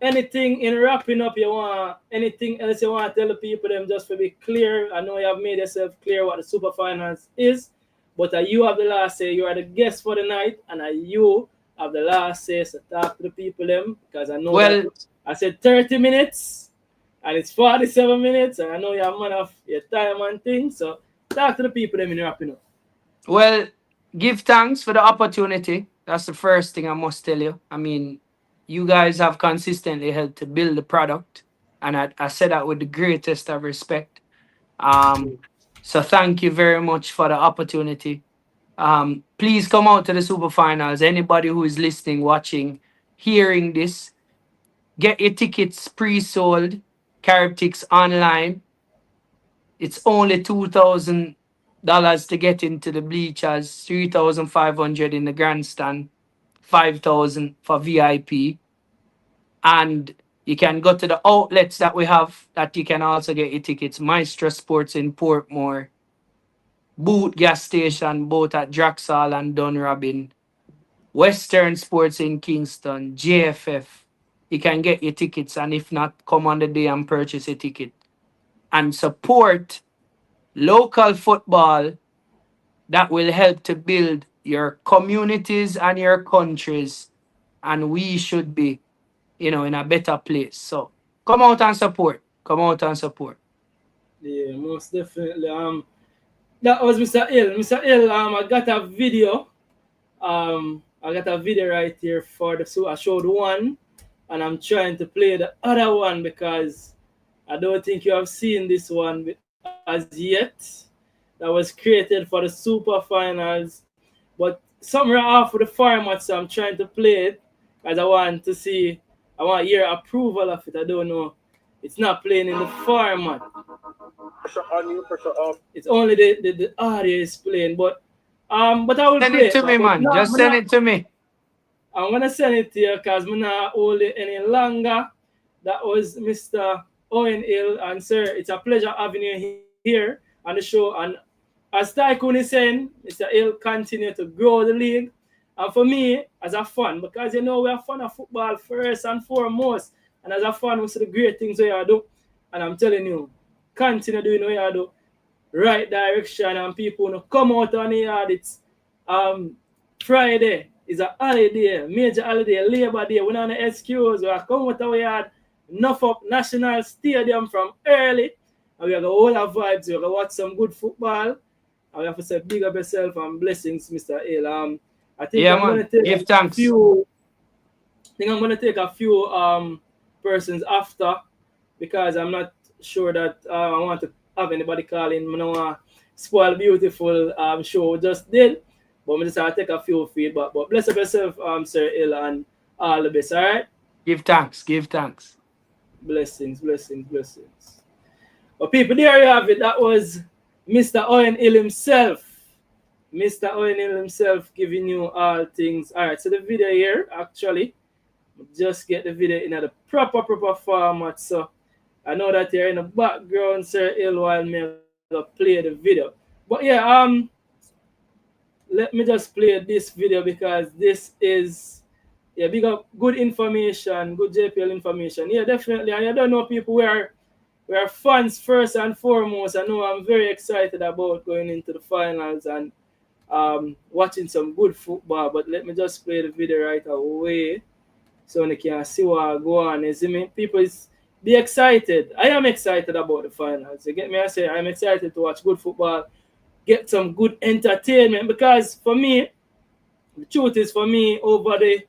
Anything in wrapping up you want? Anything else you want to tell the people? Them just to be clear. I know you have made yourself clear what the super finance is, but you have the last say. You are the guest for the night, and you have the last say. So talk to the people them because I know that Well, I said 30 minutes, and it's 47 minutes, and I know you're a man of your time and things. So talk to the people them in wrapping up. well, give thanks for the opportunity. That's the first thing I must tell you. I mean, you guys have consistently helped to build the product, and I say that with the greatest of respect. Um, so thank you very much for the opportunity. Please come out to the super finals. Anybody who is listening, watching, hearing this, get your tickets pre-sold. Caribtix online. It's only $2,000 to get into the bleachers, 3,500 in the grandstand, 5,000 for VIP, and you can go to the outlets that we have that you can also get your tickets. Maestro Sports in Portmore, Boot Gas Station, both at Draxall and Dunrobin, Western Sports in Kingston, JFF. You can get your tickets, and if not, come on the day and purchase a ticket and support local football that will help to build your communities and your countries. And we should be, in a better place. So come out and support. Come out and support. Yeah, most definitely. That was Mr. Hill. Mr. Hill, I got a video. I got a video right here for the so I showed one, and I'm trying to play the other one because I don't think you have seen this one as yet. That was created for the super finals, but somewhere off of the format, so I'm trying to play it as I want to see. I want your approval of it. I don't know. It's not playing in the format. Pressure on you, pressure off. It's only the audio is playing, but I will Send play it it. to me, But man. Just send it to me. I'm gonna send it to you because I'm not hold it any longer. That was Mr. Owen Hill, and sir, it's a pleasure having you here on the show. And as Tycoon is saying, Mr. Hill continue to grow the league. And for me, as a fan, because we're a fan of football first and foremost, and as a fan, we see the great things we do. And I'm telling you, continue doing what you do, right direction, and people come out on the yard. It's Friday is a holiday, major holiday, Labor Day. We don't have no excuse. We are come out of the yard, enough up National Stadium from early, and we are going to hold our vibes. We are going to watch some good football, I have to say big up yourself and blessings, Mr. Hill. I think Yeah, I'm gonna man. take Give a thanks. few. I think I'm gonna take a few persons after because I'm not sure that I want to have anybody calling. I don't want to spoil beautiful show we just did. But I'm just gonna take a few feedback. But bless up yourself, Sir Hill, and all the best. All right. Give thanks. Give thanks. Blessings, blessings, blessings. Well, people, there you have it. That was Mr. Owen Hill himself. Mr. Owen Hill himself giving you all things. All right, so the video here, actually, just get the video in the proper format. So I know that you're in the background, Sir Hill, while me play the video. But yeah, let me just play this video because this is big up good information, good JPL information. Yeah, definitely. And I don't know people we are fans first and foremost. I know I'm very excited about going into the finals and watching some good football. But let me just play the video right away so they can see what go on. You see me? People be excited. I am excited about the finals. You get me? I say I'm excited to watch good football, get some good entertainment because for me, the truth is for me over the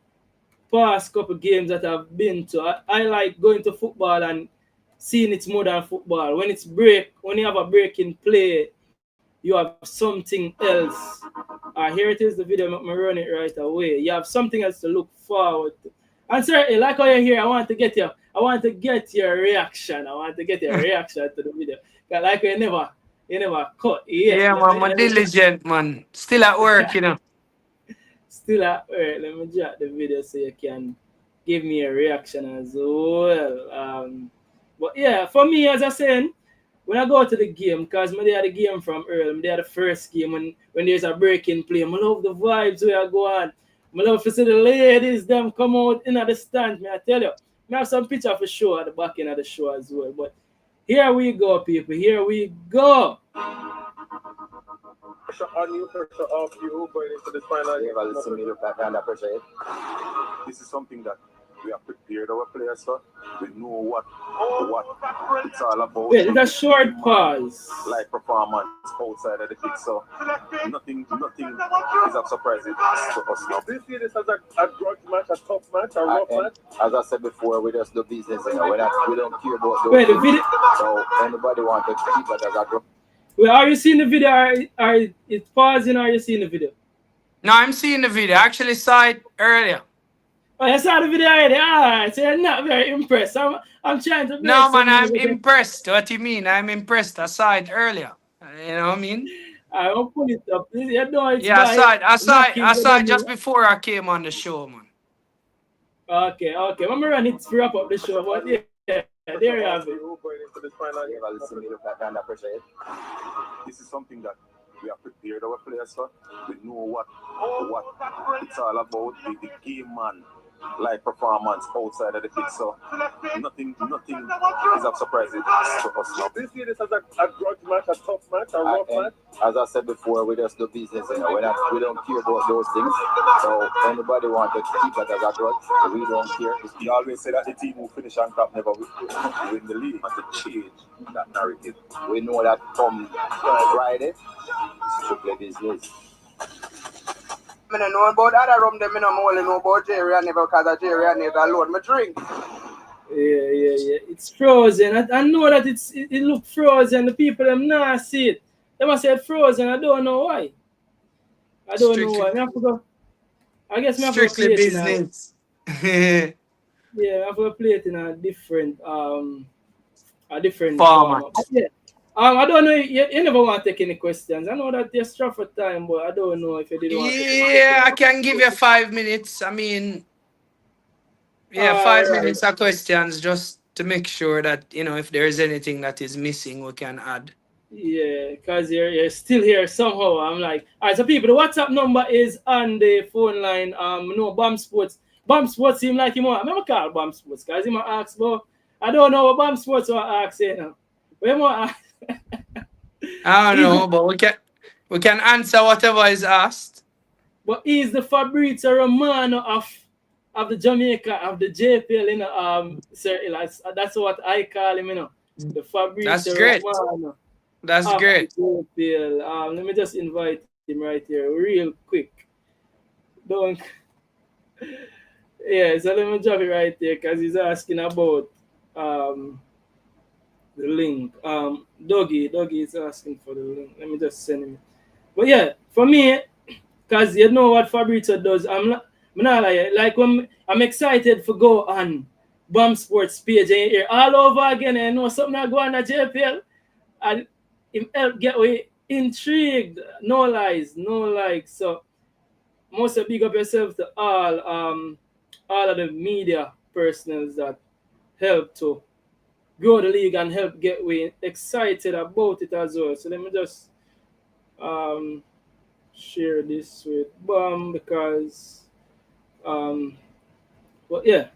past couple games that I've been to, I like going to football and seeing it's more than football. When when you have a break in play, you have something else. Here it is, the video. I'm gonna run it right away. You have something else to look forward to. And certainly, like how you're here, I want to get your reaction. I want to get your reaction to the video. Cause like you never cut yet. Yeah, man. I'm diligent, man. Still at work, you know. Still at work. Let me drop the video so you can give me a reaction as well. But yeah, for me, as I said, when I go to the game, because I had the game from early, I had the first game when there's a break in play. I love the vibes where I go on. I love to see the ladies, them come out in the stand. I tell you, I have some picture for show at the back end of the show as well. But here we go, people. Here we go. Pressure on you, pressure off you going into the final. This is something that we have prepared our players for. We know what it's all about. Wait, it's a short pause. Like performance outside of the pitch, so nothing is a surprise to us now. Do you see this as a grudge match, a tough match, a rough match? As I said before, we just do business. We don't care about those. Wait, the video. So anybody want to keep it as a grudge? Well, are you seeing the video? Are it pausing? Or are you seeing the video? No, I'm seeing the video. I actually saw it earlier. Oh, you saw the video already? Alright, so you're not very impressed. I'm trying to. No, man, I'm impressed. What do you mean? I'm impressed. I saw it earlier. You know what I mean? I will pull it up. You know it's Yeah, I saw it just just before I came on the show, man. Okay. I'm gonna run it to wrap up the show, but yeah, there you have it. This is something that we have prepared our players for. We know what it's all about. The game, man. Like performance outside of the pitch, so nothing is a surprise to us now. Do you see this as a grudge match, a tough match, a rough match? As I said before, we just do business. We don't care about those things. So anybody want to keep it as a grudge, we don't care. We always say that the team who finish on top never win the league. And to change that narrative, we know that come Friday, it's strictly business. I don't know about other rum, them I don't only know about Jerry and never because of Jerry and never alone my drink. Yeah. It's frozen. I know that it look frozen. The people them not see it. They must say it's frozen. I don't know why. I don't know why. I guess I have to play it business. I have to play it in a different format. Yeah. I don't know. You never want to take any questions. I know that you're strapped for time, but I don't know if you didn't want to take Yeah, I can give you 5 minutes. I mean, 5 minutes of questions just to make sure that, if there is anything that is missing, we can add. Yeah, because you're still here somehow. I'm like, all right, so people, the WhatsApp number is on the phone line. No, Bam Sports seem like him. I'm going to call Bam Sports because he might ask, but I don't know what Bam Sports will ask, Where more ask? I don't know, but we can answer whatever is asked. But he's the Fabrizio Romano of the Jamaica, of the JPL, Sir Elias. That's what I call him, The Fabrizio That's great. Romano That's after great. JPL. Let me just invite him right here, real quick. Don't. Yeah, so let me drop it right there because he's asking about um the link. Doggy is asking for the link. Let me just send him. But yeah, for me, because you know what Fabrizio does. I'm not like when I'm excited for go on Bomb Sports page and you hear all over again and you know something that go on at JPL and him help get we intrigued. No lies, no like. So must have big up yourself to all of the media personnel that help to grow the league and help get we excited about it as well. So let me just um share this with Bomb because um but yeah,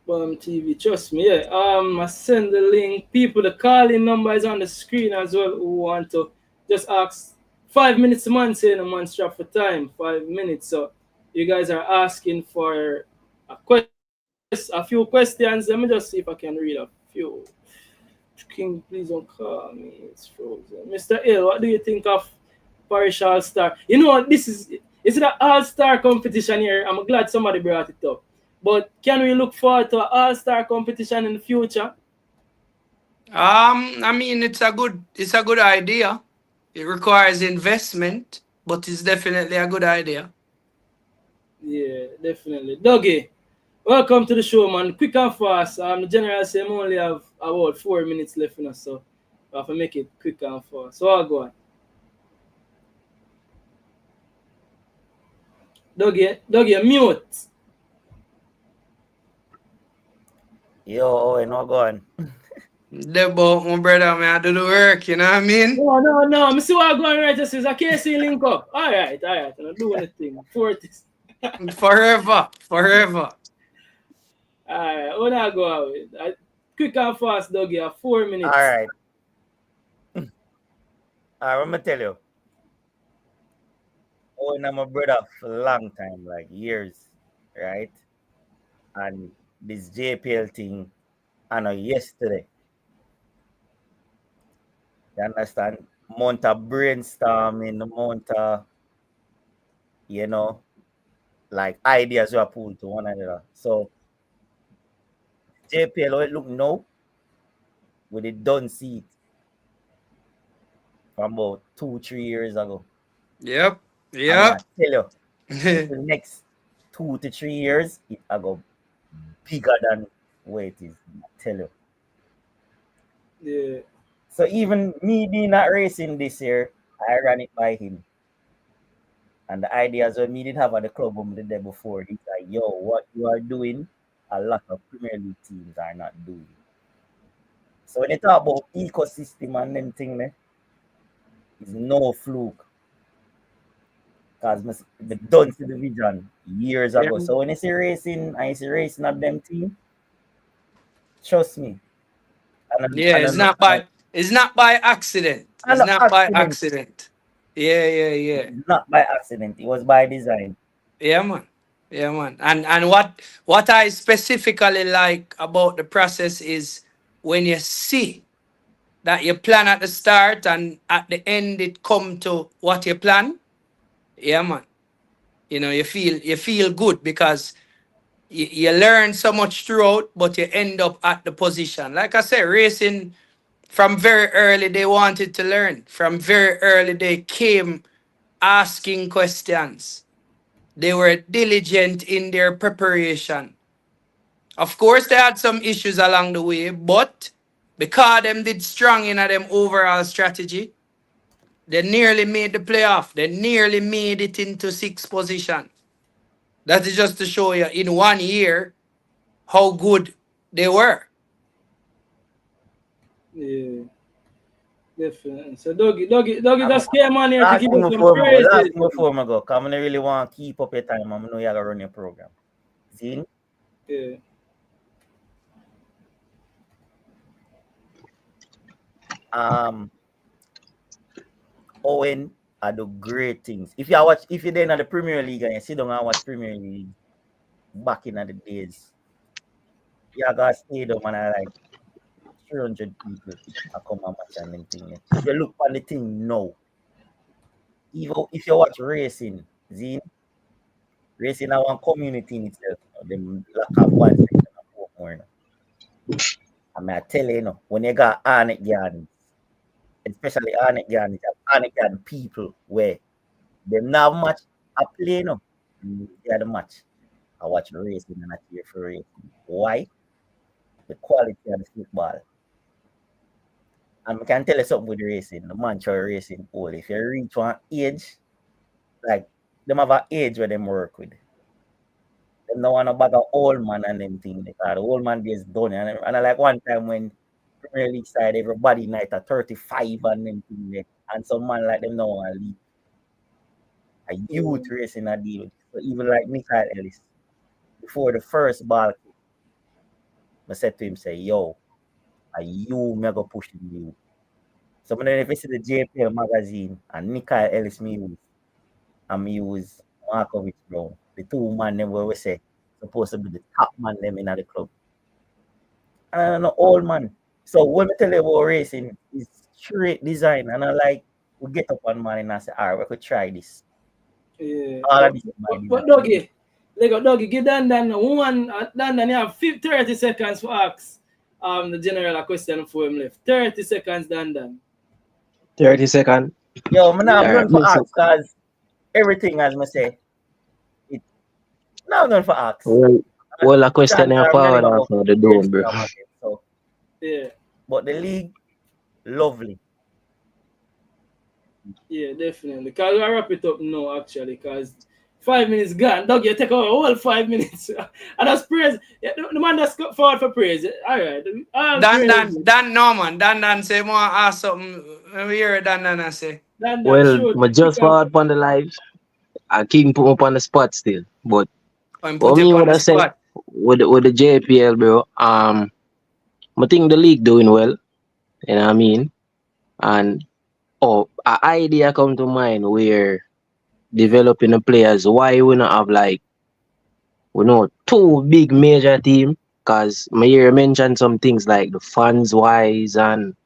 Bomb TV, trust me, yeah. I send the link. People, the calling number is on the screen as well who want to just ask 5 minutes a month saying a man strap for time, 5 minutes. So you guys are asking for a few questions. Let me just see if I can read a few. King, please don't call me. It's frozen. Mr. L, what do you think of Parish All Star? You know what? This is it an All Star competition here? I'm glad somebody brought it up. But can we look forward to an All Star competition in the future? I mean, it's a good idea. It requires investment, but it's definitely a good idea. Yeah, definitely. Dougie, welcome to the show, man. Quick and fast. The general say I only have about 4 minutes left in us, so I have to make it quick and fast. So I'll go on. Dougie, mute. Yo, Owen, what going? The boat, my brother, man, I do the work, you know what I mean? No. I see what I'm going right. Just is I can't see link up. All right. I'm not doing anything. 40. Forever, forever. All right. What I go out with? Quick and fast, Dougie. 4 minutes. All right. I'm gonna tell you. Owen, I'm a brother for a long time, like years, right? And this JPL thing, I know yesterday. You understand? Amount of brainstorming, amount of, you know, like ideas were pulled to one another. So JPL, how it look now, we did done see it from about 2, 3 years ago. Yep, And I yep. tell you, in the next 2 to 3 years, it will go bigger than where it is. I tell you. Yeah. So even me being not racing this year, I ran it by him. And the ideas what me did have at the club the day before, it's like, yo, what you are doing, a lot of Premier League teams are not doing. So when you talk about ecosystem and them thing, it's no fluke. Because the done to the vision years Yeah, ago. So when you see racing, I see racing of them team, trust me. yeah. It's not by accident. And It's an not by accident. accident. Yeah. It's not by accident. It was by design. Yeah, man. Yeah, man. And what I specifically like about the process is when you see that you plan at the start and at the end it come to what you plan. Yeah, man. You know, you feel good because you learn so much throughout, but you end up at the position. Like I said, racing from very early they wanted to learn. From very early they came asking questions. They were diligent in their preparation. Of course, they had some issues along the way, but because them did strong in them overall strategy, they nearly made the playoff. They nearly made it into sixth position. That is just to show you in 1 year how good they were. Yeah. Definitely. So Dougie I'm, just came on here to last give thing us some before I go, last praises. thing before I go, because I really want to keep up your time. I know you gotta run your program. See? Yeah. Um, Owen, I do great things. If you're there in the Premier League and you sit down and watch Premier League back in the days, you gotta stay down and I like 300 people I come and watch and them thing. If you look on the thing now, even if you watch racing, Zine, racing now one community in itself. Them lack of one section of four more. I mean, I tell you, when you got Arnett Gardens, especially Arnett Gardens, Arnett Garden people where them not much I play, they are the match. I watch racing and I cheer for racing. Why? The quality of the football. And I can tell you something with racing, the mantra of racing old. If you reach one age, like them have an age where them work with. Them no want to bag of old man and them thing because the old man is done. And I like one time when Premier League side everybody night at 35 and them thing there. And some man like them no want to leave. A youth racing a deal. So even like Michael Ellis, before the first ball kick, I said to him, say, yo, are you mega pushing you? So then if you see the JPL magazine and Michael Ellis me use, and me use Markovic Brown, the two man them where we say supposed to be the top man them in the club. And I don't know old man. So when I tell you about racing, it's straight design. And I like we get up one morning and I say, all right, we could try this. Yeah. All of this But Dougie, Dougie, give Dan one. Dan, you have 30 seconds for ask the general a question for him left. 30 seconds, Dan. 30 seconds. Yo, I'm not Alright, going for listen. ask because everything, as I say, it not going for ask. Well, a question Chance I are forward many, after the dome, bro. So, Yeah. but the league, lovely. Yeah, definitely. Because I wrap it up now, actually, because 5 minutes gone. Doug, you take over all 5 minutes. And that's praise. Yeah, the man that's got forward for praise. All right. Dan, no man. Dan say more ask something. We hear Dan say. Dan, Well, shoot. I just forward upon the live. I keep put up on the spot still. But I'm what put me you on would the I say spot. with the JPL, bro, I think the league doing well. You know what I mean? And an idea come to mind where developing the players, why we not have like two big major team? Cause my hear you mention some things like the funds wise and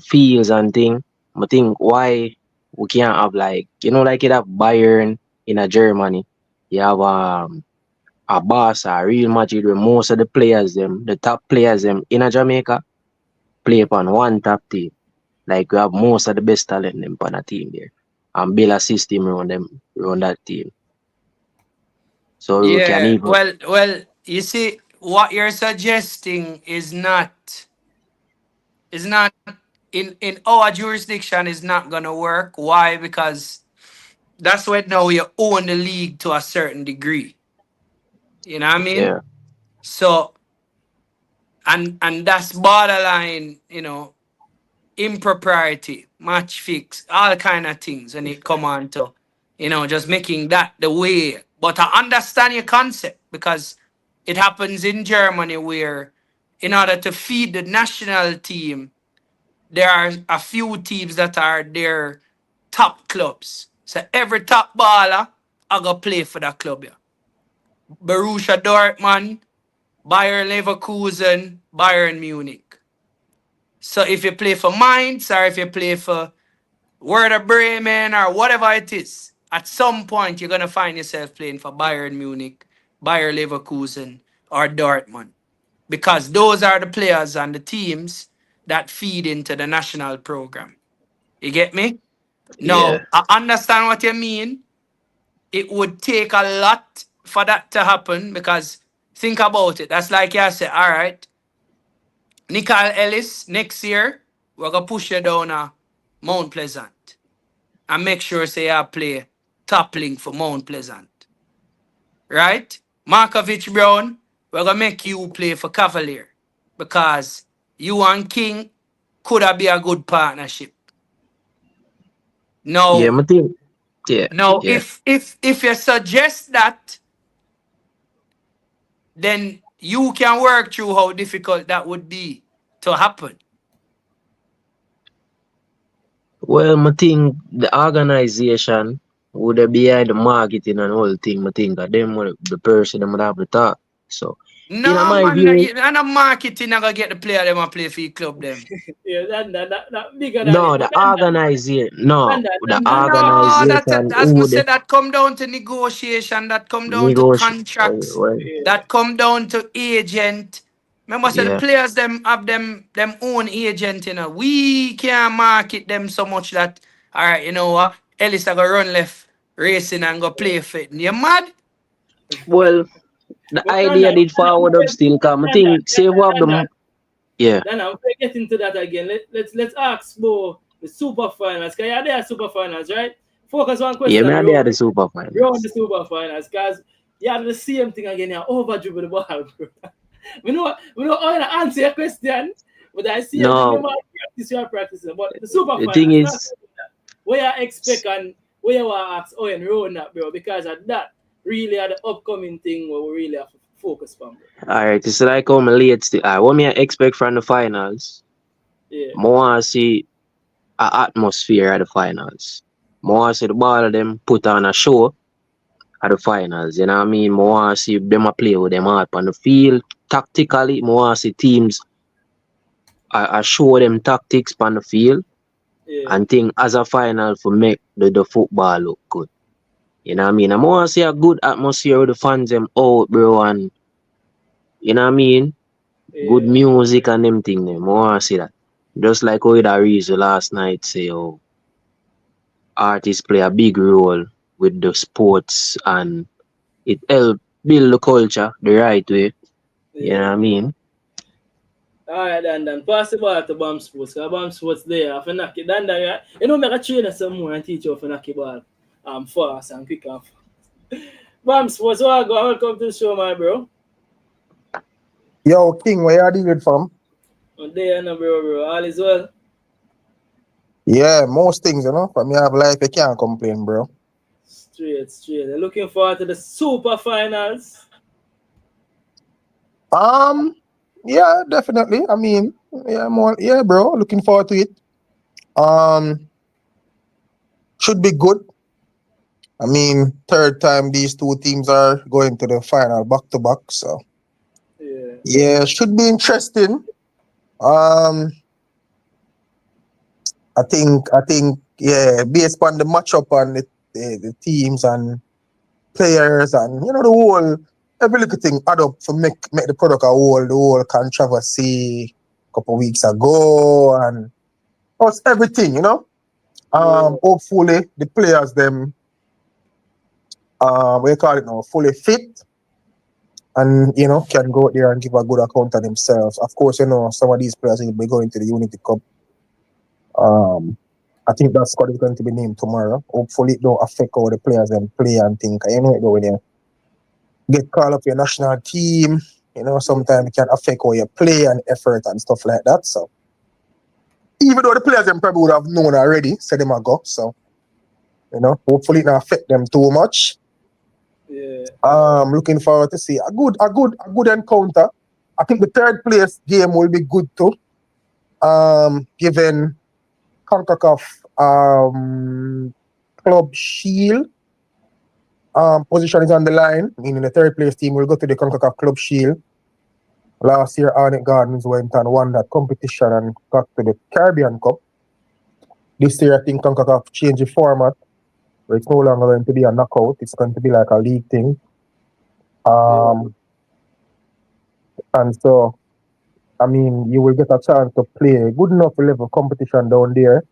fields and thing. I think why we can't have like like you have Bayern in a Germany. You have a Barca, Real Madrid where most of the players them, the top players them in a Jamaica play upon one top team. Like we have most of the best talent them on a team there. And build a system around them around that team. So we can Yeah. even Well, you see, what you're suggesting is not in our jurisdiction is not gonna work. Why? Because that's when now you own the league to a certain degree. You know what I mean? yeah. So and that's borderline, impropriety, match fix, all kind of things when it come on to, just making that the way. But I understand your concept because it happens in Germany where in order to feed the national team, there are a few teams that are their top clubs. So every top baller I go play for that club. Yeah. Borussia Dortmund, Bayern Leverkusen, Bayern Munich. So if you play for Mainz or if you play for Werder Bremen or whatever it is, at some point you're gonna find yourself playing for Bayern Munich, Bayer Leverkusen, or Dortmund. Because those are the players and the teams that feed into the national program. You get me? Yeah. Now, I understand what you mean. It would take a lot for that to happen because think about it. That's like you said, all right, Nicole Ellis, next year, we're going to push you down Mount Pleasant and make sure say you play top link for Mount Pleasant. Right? Markovic Brown, we're going to make you play for Cavalier because you and King could have be a good partnership. Yeah, Now, I think yeah. Yeah. if you suggest that, then you can work through how difficult that would be to happen. Well, I think the organization would be behind the marketing and whole thing. I think that them would the person that would have the talk. So No, my man, view, and a marketing not gonna get the player them and play for your club them. Yeah, that bigger than it. no, But the organization, no, the No, organization as I who the said, that come down to negotiation, that come down to negotiate. contracts, Well, yeah, that come down to agent. Remember, say the yeah. players them have them own agent, you know. We can't market them so much that all right, you know what? Ellis I go run left racing and go play for it. You mad? Well, the but idea did forward up still come. I think say we have them. Yeah, then I'm get into that again. Let's ask about the super finals. Cause you're there super finals, right? Focus one yeah, question me are there around the super the finals. super finals, cause you have the same thing again. You over dribble the ball, bro. We know how to answer your question, but I see you No, remember practice you are practicing. But the super the thing finals, not is, where you expect and where you want to ask Owen round that, bro, because of that really are the upcoming thing where we really have to focus on, bro. alright, it's like how my late still. What me I expect from the finals, Yeah, more see a atmosphere at the finals. More see the ball of them put on a show at the finals. You know what I mean? More see them a play with them heart on the field. Tactically, more see teams I show them tactics on the field yeah, and think as a final for make the football look good. You know what I mean? I want to see a good atmosphere with the fans them out, bro, and you know what I mean? Good yeah, music and them thing them. I want to see that. Just like how that reason last night say, oh, artists play a big role with the sports and it help build the culture the right way. You know what yeah. I mean? All right, then pass the ball to Bomb Sports. Cause Bomb Sports there, if you knock it, then yeah, you know, make a trainer some more and teach you how to knock the ball fast and quick and fast. Bomb Sports, so I go. Welcome to the show, my bro. Yo, King, where you dealing from? And there, no, bro. All is well. Yeah, most things, From me have life, you can't complain, bro. Straight. Looking forward to the super finals. Um, yeah, definitely. I mean, yeah, bro. Looking forward to it. Um, should be good. I mean, third time these two teams are going to the final back to back. So Yeah, yeah, should be interesting. Um, I think, yeah, based on the matchup and the teams and players and the whole every little thing add up for make the product the whole controversy a couple weeks ago and us everything. yeah, Hopefully the players them what you call it now, fully fit and can go out there and give a good account of themselves. Of course, some of these players will be going to the Unity Cup. I think that squad is going to be named tomorrow. Hopefully it don't affect how the players them play and think. It though when you get called up your national team, sometimes it can affect how you play and effort and stuff like that. So even though the players them probably would have known already, said them a go. So, hopefully it not affect them too much. yeah, Looking forward to see a good encounter. I think the third place game will be good too. Given CONCACAF Club Shield position is on the line, meaning the third place team will go to the CONCACAF Club Shield. Last year, Arnett Gardens went and won that competition and got to the Caribbean Cup. This year, I think CONCACAF changed the format, where it's no longer going to be a knockout. It's going to be like a league thing. And so, I mean, you will get a chance to play a good enough level competition down there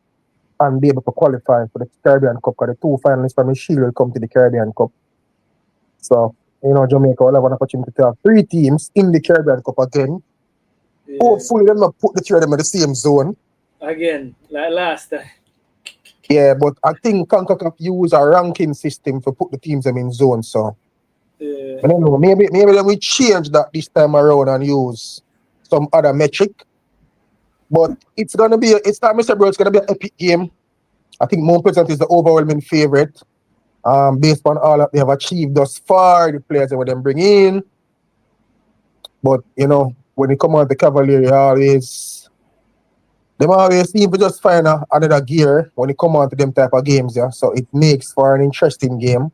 and be able to qualify for the Caribbean Cup, because the two finalists from the Shield will come to the Caribbean Cup. So, Jamaica will have an opportunity to have 3 teams in the Caribbean Cup again. yeah. Hopefully, they'll not put the 3 of them in the same zone. Again, like last time. Yeah, but I think CONCACAF use a ranking system to put the teams them in zones. So, Yeah, I don't know. Maybe then we change that this time around and use some other metric. But it's gonna be it's not Mr. Bro, it's gonna be an epic game. I think Mount Pleasant is the overwhelming favorite. Based on all that they have achieved thus far, the players that them bring in. But when you come on the Cavalier, they always seem to just find another gear when you come on to them type of games, yeah. So it makes for an interesting game.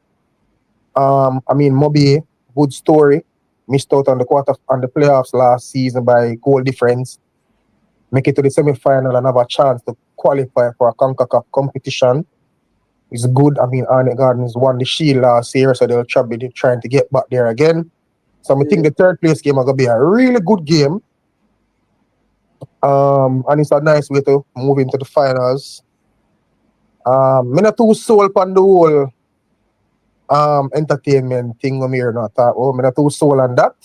I mean, Moby, good story. missed out on the playoffs last season by goal difference. Make it to the semi-final and have a chance to qualify for a CONCACAF competition. It's good. I mean, Arnett Gardens won the Shield last year, so they'll be trying to get back there again. So I think the third place game is going to be a really good game. And it's a nice way to move into the finals. I'm not too sold on the whole entertainment thing I'm here not talk about. I'm not too sold on that.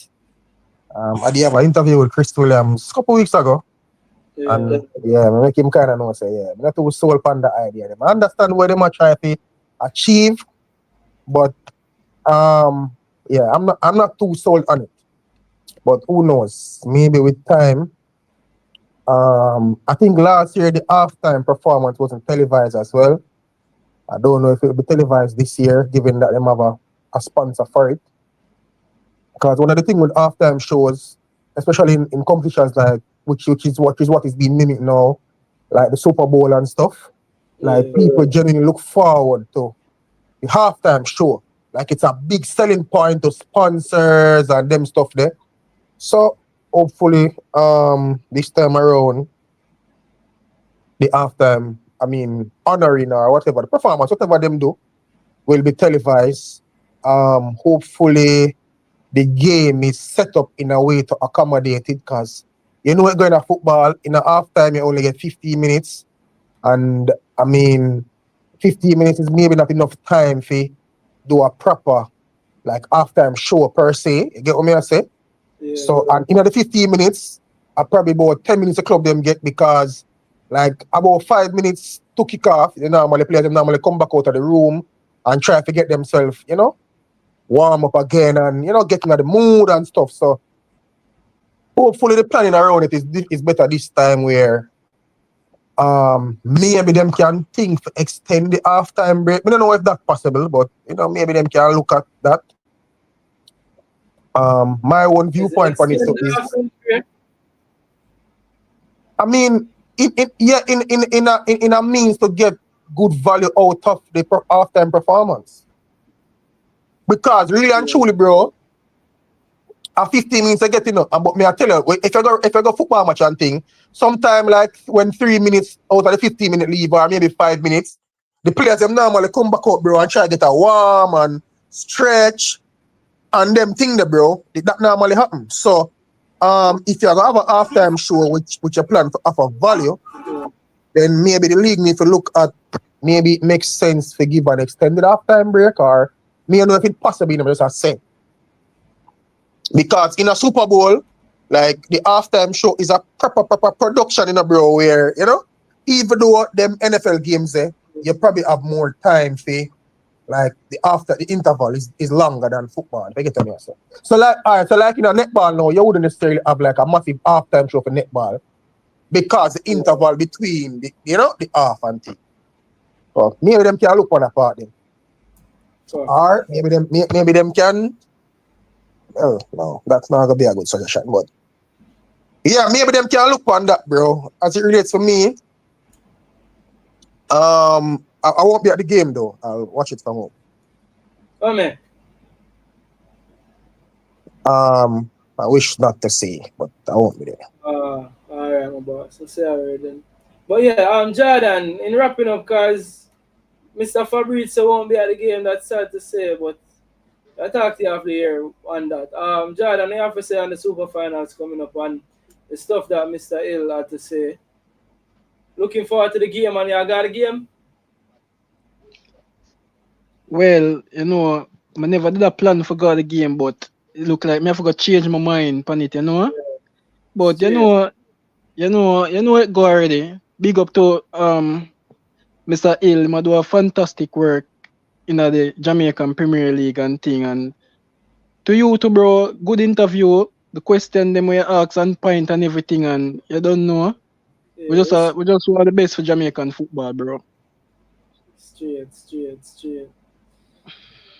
I did have an interview with Chris Williams a couple weeks ago. And I make him kind of know, say, I'm not too sold on the idea. I understand what they might try to achieve, but I'm not too sold on it. But who knows? Maybe with time. I think last year the halftime performance wasn't televised as well. I don't know if it'll be televised this year, given that they have a sponsor for it. Because one of the things with halftime shows, especially in competitions like which is what is being mimicked now, like the Super Bowl and stuff, like people genuinely look forward to the halftime show. Like it's a big selling point to sponsors and them stuff there. So hopefully, this time around, the halftime, honoring or whatever, the performance, whatever them do, will be televised. Hopefully, the game is set up in a way to accommodate it, because you know, going to football, in a halftime, you only get 15 minutes. And 15 minutes is maybe not enough time for do a proper like halftime show per se. You get what I say? So, and in the 15 minutes, probably about 10 minutes the club them get, because like about 5 minutes to kick off, the players normally come back out of the room and try to get themselves, warm up again and, getting at the mood and stuff. So, hopefully the planning around it is better this time, where maybe them can think to extend the halftime break. I don't know if that's possible, but, maybe them can look at that. My own viewpoint on it is, in a means to get good value out of the halftime performance. Because really and truly, bro, at 15 minutes I get but me I tell you, if I go football match and thing, sometime like when 3 minutes out of the 15-minute leave, or maybe 5 minutes, the players them normally come back out, bro, and try to get a warm and stretch. And them thing there, bro, that normally happens. So, if you have a halftime show which you plan to offer value, then maybe the league need to look at, maybe it makes sense to give an extended halftime break, or me I know if it's possible, just a say. Because in a Super Bowl, like the halftime show is a proper production, bro, where, even though them NFL games there, you probably have more time for, like the interval is longer than football. They get me. So like, alright, so like netball now, you wouldn't necessarily have like a massive halftime show for netball, because the interval between the half and thing. So maybe them can look on a part then. Or maybe them can. Oh no, that's not gonna be a good suggestion, but yeah, maybe them can look on that, bro. As it relates to me, I won't be at the game though. I'll watch it from home. Oh man. I wish not to see, but I won't be there. Alright, my boss. I'll say alright then. But yeah, Jordan, in wrapping up, cause Mr. Fabrizio won't be at the game, that's sad to say, but I talked to you after the year on that. Jordan, you have to say on the Super Finals coming up and the stuff that Mr. Hill had to say. Looking forward to the game, and you got a game? Well, I never did a plan for go the game, but it look like me I forgot change my mind on it, But you know it go already. Big up to Mr. Hill, he do a fantastic work in the Jamaican Premier League and thing. And to you too, bro, good interview. The question them we ask and point and everything, and you don't know. Yeah, we just want the best for Jamaican football, bro. Straight.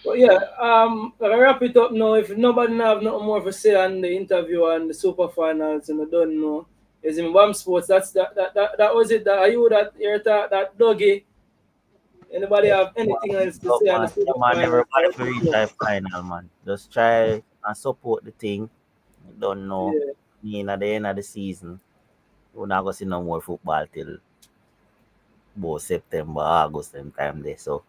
But yeah, I'll wrap it up now. If nobody have nothing more to say on the interview and the Super Finals, and I don't know, is in BAM Sports. That was it. That are you that that doggy? Anybody have anything else to say on the Super Finals? Everybody to reach that final, man. Just try and support the thing. You don't know. Yeah. Me at the end of the season, we're not gonna see no more football till about September, August them time there. So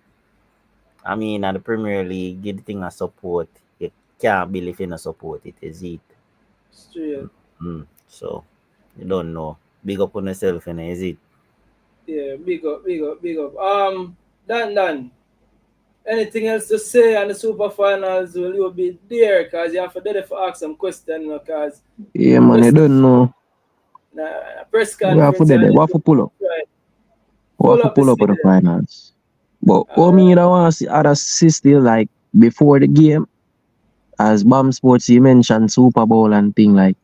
I mean at the Premier League, give the thing a support. You can't believe in a support it, is it? Straight. So you don't know. Big up on yourself, and is it? Yeah, big up, big up, big up. Dan. Anything else to say on the super finals? Will you be there? Cause you have to there for ask some question, cause Yeah, man, I press don't know. press We have to conference do that. and We have to pull up. right. We have to The pull up at the stadium. finals. But what Alright. me I want to see other see still like before the game, as BAM Sports you mentioned Super Bowl and thing like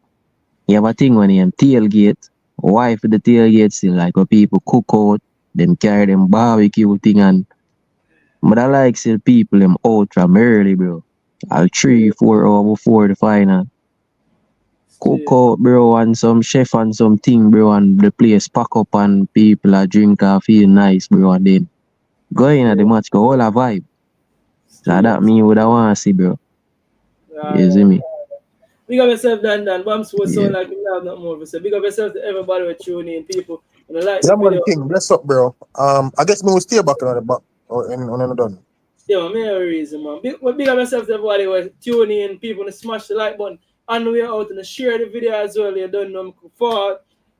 you have a thing when you tailgate. Why for the tailgate still like where people cook out, them carry them barbecue thing and but I like see people them out from early, bro. I'll 3, 4 hours before the final. Cook Straight. out, bro, and some chef and something, bro, and the place pack up and people are drink and feel nice, bro, and then go in at the Yeah. match, go all a vibe. So that Straight. me would I want to see, bro. You see Alright. me? Big up yourself, Dan. Bam Sports Yeah. sound like you have not more to say. Big up yourself to everybody who tuning in, people. And like the Yeah, man, video. King, bless up, bro. I guess me will stay back on the back or in on the done. Yeah, man, main reason, man. Big up yourself to everybody who are tuning in, people to smash the like button. And we are out and share the video as well. You don't know for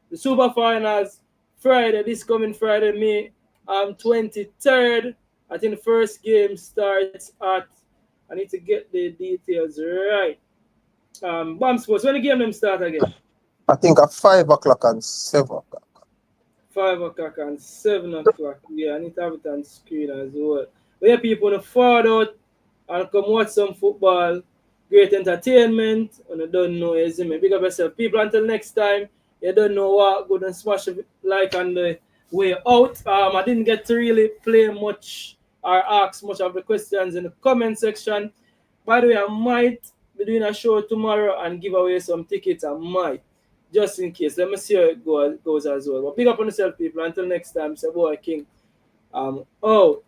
the Super Finals Friday, this coming Friday, May 23rd. I think the first game starts at, I need to get the details right. Bam Sports, when the game them start again? I think at 5 o'clock and 7 o'clock. 5 o'clock and 7 o'clock. Yeah, I need to have it on screen as well. But yeah, people want to forward out and come watch some football. Great entertainment. And you don't know, is me. Big up yourself. People, until next time, you don't know what, go and smash a like on the way out. I didn't get to really play much or ask much of the questions in the comment section. By the way, I might be doing a show tomorrow and give away some tickets. I might. Just in case. Let me see how it goes as well. But big up on yourself, people. Until next time, it's your boy King. Oh,